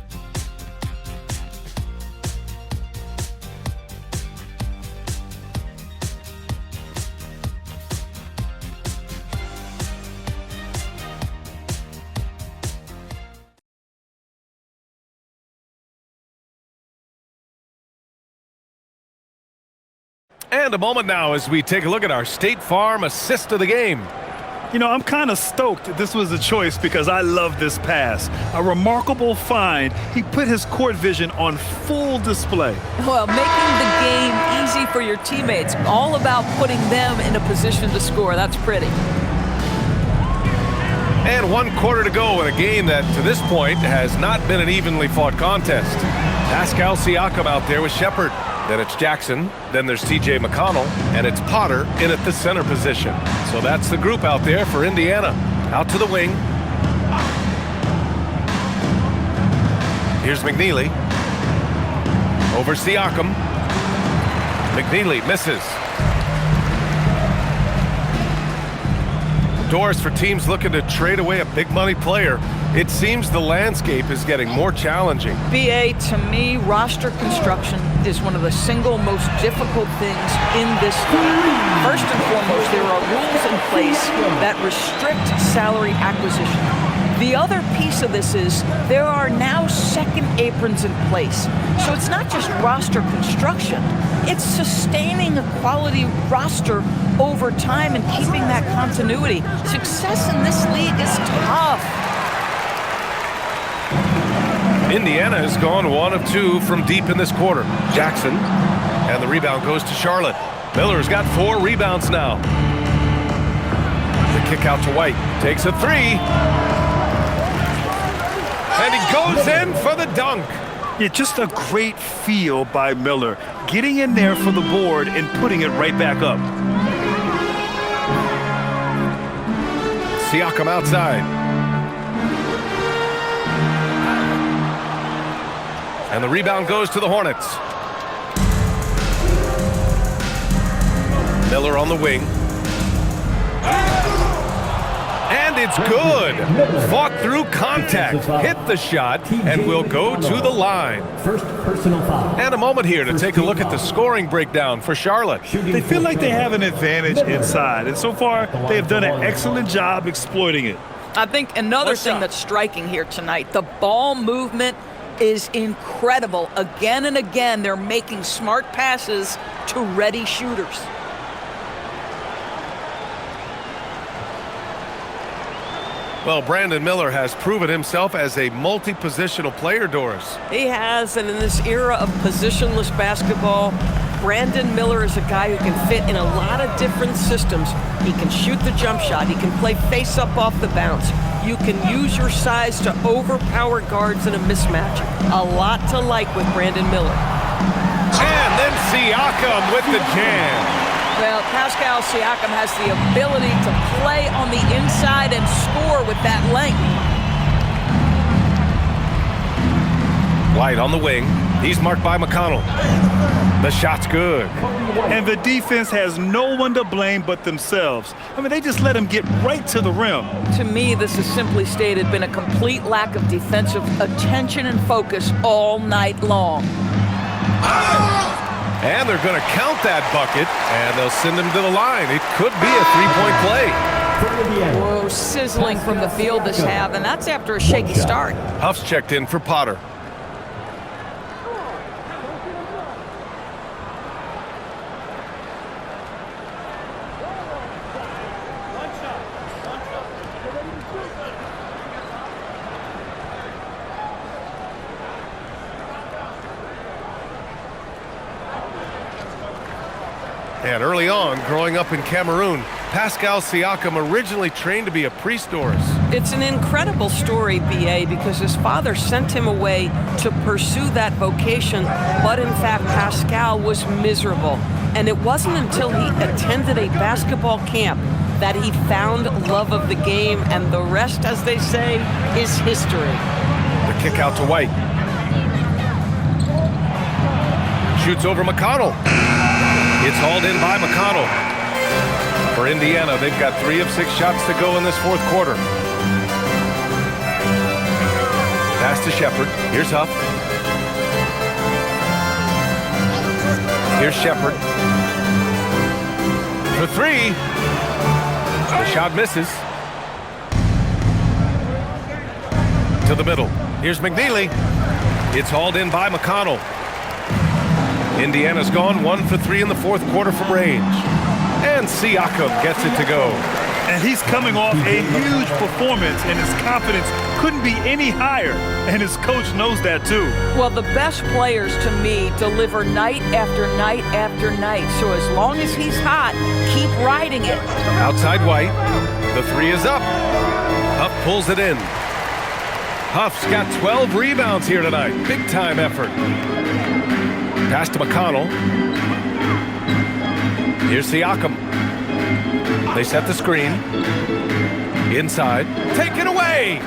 And a moment now as we take a look at our State Farm assist of the game. You know, I'm kind of stoked this was a choice because I love this pass. A remarkable find. He put his court vision on full display. Well, making the game easy for your teammates. All about putting them in a position to score. That's pretty. And 1 quarter to go in a game that, to this point, has not been an evenly fought contest. Pascal Siakam out there with Shepard. Then it's Jackson, then there's TJ McConnell, and it's Potter in at the center position. So that's the group out there for Indiana. Out to the wing. Here's McNeely. Over Siakam. McNeely misses. Doors for teams looking to trade away a big money player. It seems the landscape is getting more challenging. BA, to me, roster construction is one of the single most difficult things in this league. First and foremost, there are rules in place that restrict salary acquisition. The other piece of this is there are now second aprons in place. So it's not just roster construction, it's sustaining a quality roster over time and keeping that continuity. Success in this league is tough. Indiana has gone 1 of 2 from deep in this quarter. Jackson, and the rebound goes to Charlotte. Miller's got 4 rebounds now. The kick out to White, takes a 3. And he goes in for the dunk. Yeah, just a great feel by Miller, getting in there for the board and putting it right back up. Siakam outside. And the rebound goes to the Hornets. Miller on the wing. And it's good. Fought through contact, hit the shot, and will go to the line. First personal foul. And a moment here to take a look at the scoring breakdown for Charlotte. They feel like they have an advantage inside, and so far they have done an excellent job exploiting it. I think another thing that's striking here tonight, the ball movement is incredible. Again and again, they're making smart passes to ready shooters. Well, Brandon Miller has proven himself as a multi-positional player, Doris. He has, and in this era of positionless basketball, Brandon Miller is a guy who can fit in a lot of different systems. He can shoot the jump shot. He can play face-up off the bounce. You can use your size to overpower guards in a mismatch. A lot to like with Brandon Miller. And then Siakam with the jam. Well, Pascal Siakam has the ability to play on the inside and score with that length. White on the wing. He's marked by McConnell. The shot's good. And the defense has no one to blame but themselves. I mean, they just let him get right to the rim. To me, this is simply stated been a complete lack of defensive attention and focus all night long. And they're going to count that bucket, and they'll send him to the line. It could be a three-point play. Whoa, sizzling from the field this half, and that's after a shaky start. Huff's checked in for Potter. And early on, growing up in Cameroon, Pascal Siakam originally trained to be a priest, Doris. It's an incredible story, B.A., because his father sent him away to pursue that vocation, but in fact, Pascal was miserable. And it wasn't until he attended a basketball camp that he found love of the game, and the rest, as they say, is history. The kick out to White. Shoots over McConnell. It's hauled in by McConnell. For Indiana, they've got 3 of 6 shots to go in this fourth quarter. Pass to Shepard. Here's Huff. Here's Shepard. For 3. The shot misses. To the middle. Here's McNeely. It's hauled in by McConnell. Indiana's gone 1 for 3 in the fourth quarter from range. And Siakam gets it to go. And he's coming off a huge performance, and his confidence couldn't be any higher. And his coach knows that too. Well, the best players, to me, deliver night after night after night. So as long as he's hot, keep riding it. Outside White. The 3 is up. Huff pulls it in. Huff's got 12 rebounds here tonight. Big time effort. Pass to McConnell. Here's Siakam. They set the screen. Inside. Taken away!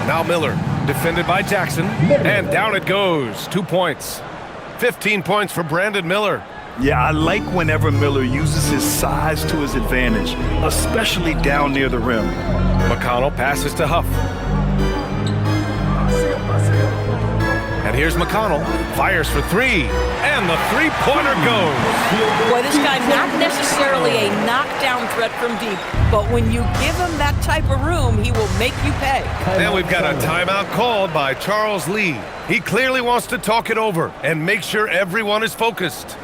Now Miller, defended by Jackson. And down it goes. 2 points. 15 points for Brandon Miller. Yeah, I like whenever Miller uses his size to his advantage, especially down near the rim. McConnell passes to Huff. And here's McConnell Fires for three, and the three-pointer goes. Boy, this guy not necessarily a knockdown threat from deep, but when you give him that type of room, he will make you pay. And we've got a timeout called by Charles Lee. He clearly wants to talk it over and make sure everyone is focused.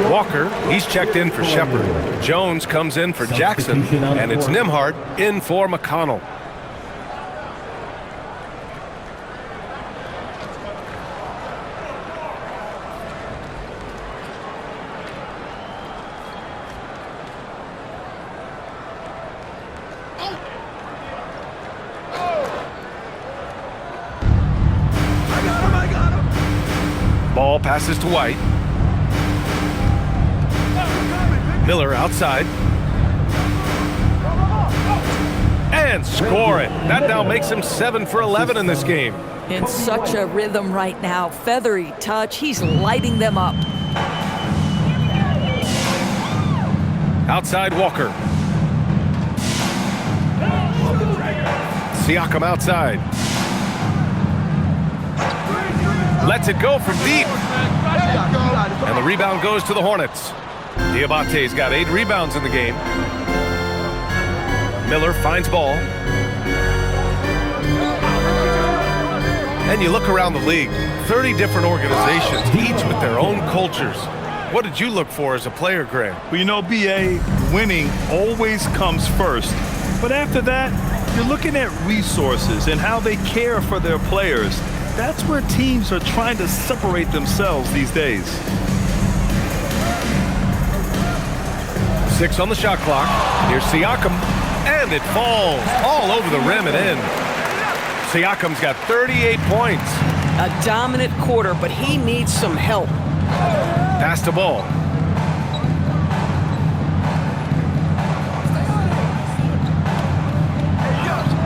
Walker, he's checked in for Shepard. Jones comes in for Jackson, and it's Nembhard in for McConnell. Ball passes to White. Miller outside. And score it. That now makes him 7 for 11 in this game. In such a rhythm right now. Feathery touch. He's lighting them up. Outside Walker. Siakam outside. Lets it go from deep. And the rebound goes to the Hornets. Diabate's got 8 rebounds in the game. Miller finds ball. And you look around the league, 30 different organizations, each with their own cultures. What did you look for as a player, Graham? Well, you know, BA, winning always comes first. But after that, you're looking at resources and how they care for their players. That's where teams are trying to separate themselves these days. 6 on the shot clock. Here's Siakam, and it falls all over the rim and in. Siakam's got 38 points. A dominant quarter, but he needs some help. Pass the ball.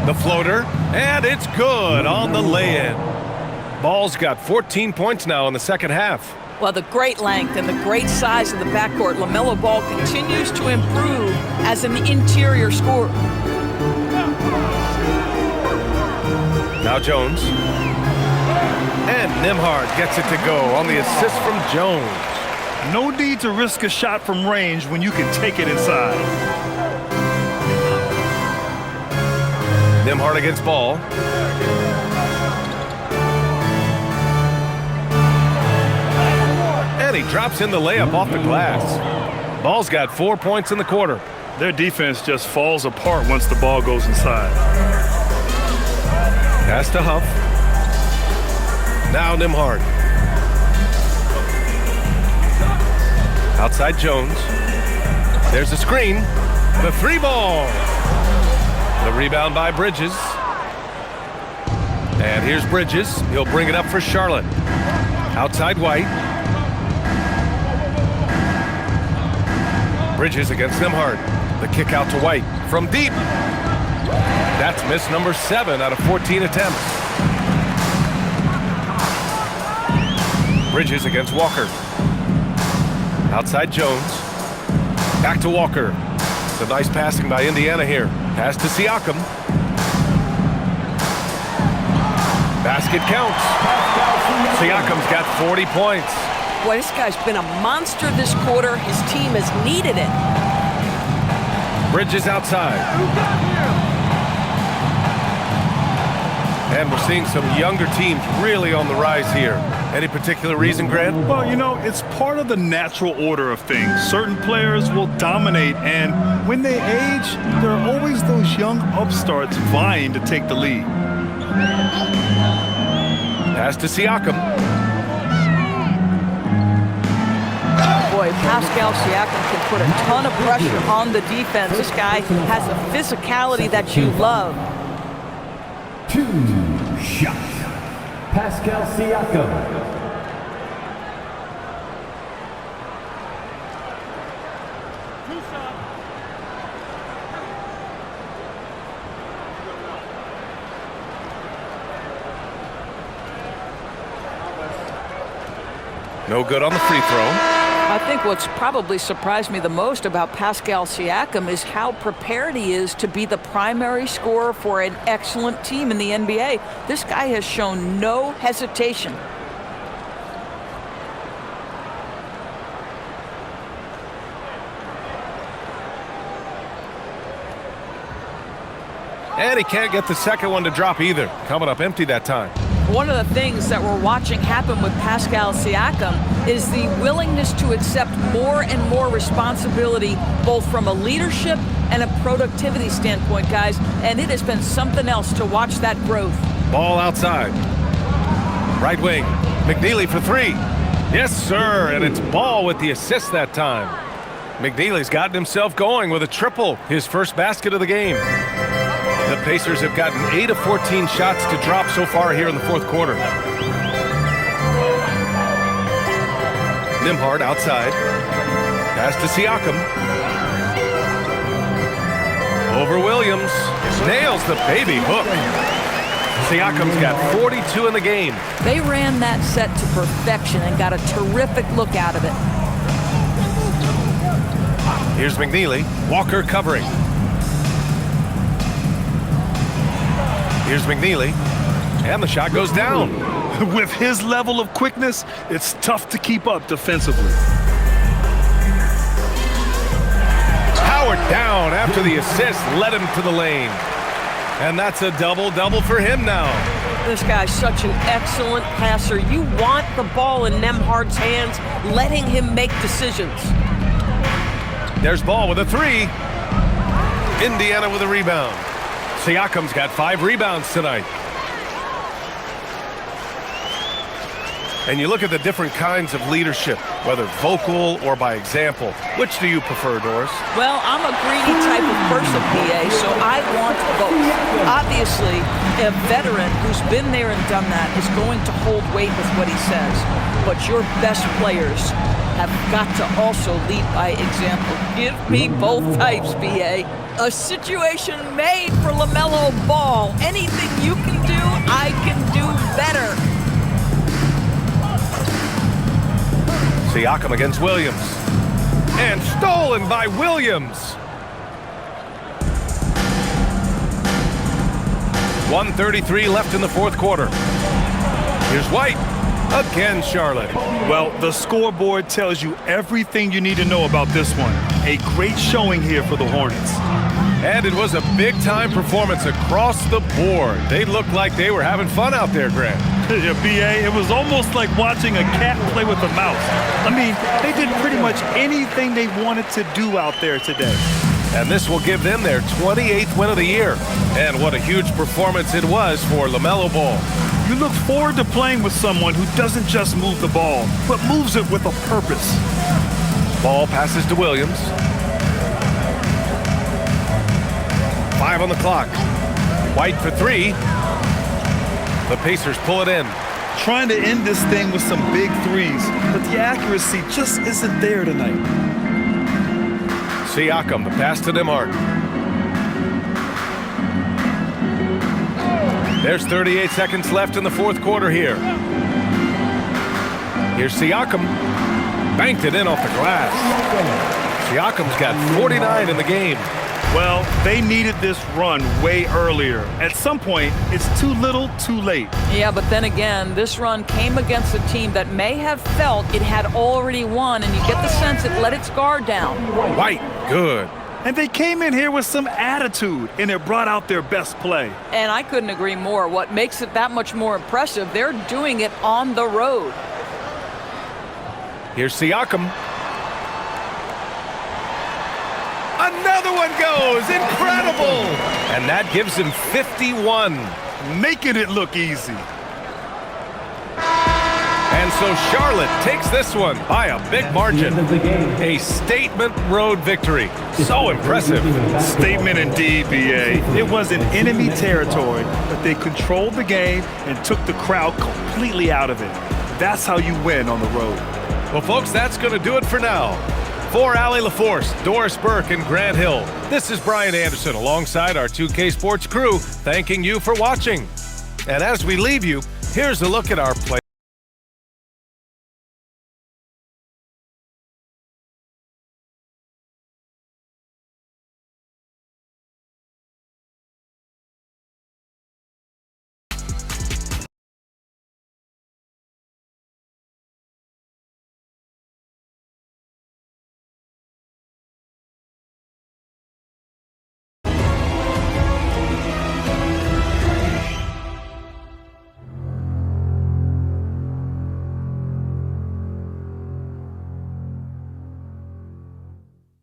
The floater, and it's good on the lay-in. Ball's got 14 points now in the second half. Well, the great length and the great size of the backcourt, LaMelo Ball continues to improve as an interior scorer. Now Jones. And Nembhard gets it to go on the assist from Jones. No need to risk a shot from range when you can take it inside. Nembhard against Ball. And he drops in the layup off the glass. Ball's got 4 points in the quarter. Their defense just falls apart once the ball goes inside. Pass to Huff. Now Nembhard. Outside Jones. There's a screen. The 3-ball. The rebound by Bridges. And here's Bridges. He'll bring it up for Charlotte. Outside White. Bridges against Nembhard. The kick out to White from deep. That's miss number 7 out of 14 attempts. Bridges against Walker. Outside Jones. Back to Walker. It's a nice passing by Indiana here. Pass to Siakam. Basket counts. Siakam's got 40 points. Boy, this guy's been a monster this quarter. His team has needed it. Bridges outside. And we're seeing some younger teams really on the rise here. Any particular reason, Grant? Well, you know, it's part of the natural order of things. Certain players will dominate, and when they age, there are always those young upstarts vying to take the lead. Pass to Siakam. Boy, Pascal Siakam can put a ton of pressure on the defense. This guy has a physicality that you love. 2 shots. Pascal Siakam. No good on the free throw. I think what's probably surprised me the most about Pascal Siakam is how prepared he is to be the primary scorer for an excellent team in the NBA. This guy has shown no hesitation. And he can't get the second one to drop either. Coming up empty that time. One of the things that we're watching happen with Pascal Siakam is the willingness to accept more and more responsibility, both from a leadership and a productivity standpoint, guys. And it has been something else to watch that growth. Ball outside. Right wing. McNeely for 3. Yes, sir. And it's Ball with the assist that time. McNeely's gotten himself going with a triple, his first basket of the game. The Pacers have gotten 8 of 14 shots to drop so far here in the fourth quarter. Nembhard outside. Pass to Siakam. Over Williams. Nails the baby hook. Siakam's got 42 in the game. They ran that set to perfection and got a terrific look out of it. Here's McNeely. Walker covering. Here's McNeely, and the shot goes down. With his level of quickness, it's tough to keep up defensively. Howard down after the assist led him to the lane. And that's a double-double for him now. This guy's such an excellent passer. You want the ball in Nembhard's hands, letting him make decisions. There's Ball with a 3. Indiana with a rebound. Siakam's got 5 rebounds tonight. And you look at the different kinds of leadership, whether vocal or by example. Which do you prefer, Doris? Well, I'm a greedy type of person, PA, so I want both. Obviously, a veteran who's been there and done that is going to hold weight with what he says. But your best players have got to also lead by example. Give me both types, PA. A situation made for LaMelo Ball. Anything you can do, I can do better. Siakam against Williams. And stolen by Williams. 1:33 left in the fourth quarter. Here's White. Again, Charlotte. Well, the scoreboard tells you everything you need to know about this one. A great showing here for the Hornets. And it was a big-time performance across the board. They looked like they were having fun out there, Grant. Yeah, BA, it was almost like watching a cat play with a mouse. I mean, they did pretty much anything they wanted to do out there today. And this will give them their 28th win of the year. And what a huge performance it was for LaMelo Ball. You look forward to playing with someone who doesn't just move the ball, but moves it with a purpose. Ball passes to Williams. 5 on the clock. White for 3. The Pacers pull it in. Trying to end this thing with some big threes, but the accuracy just isn't there tonight. Siakam, the pass to Nembhard. There's 38 seconds left in the fourth quarter here. Here's Siakam. Banked it in off the glass. Siakam's got 49 in the game. Well, they needed this run way earlier. At some point, it's too little, too late. Yeah, but then again, this run came against a team that may have felt it had already won, and you get the sense it let its guard down. White, good. And they came in here with some attitude, and it brought out their best play. And I couldn't agree more. What makes it that much more impressive, they're doing it on the road. Here's Siakam. Another one goes. Incredible. And that gives him 51. making it look easy. And so Charlotte takes this one by a big margin. A statement road victory. So impressive. Statement indeed, BA. It was in enemy territory, but they controlled the game and took the crowd completely out of it. That's how you win on the road. Well, folks, that's going to do it for now. For Allie LaForce, Doris Burke, and Grant Hill, this is Brian Anderson alongside our 2K Sports crew, thanking you for watching. And as we leave you, here's a look at our play.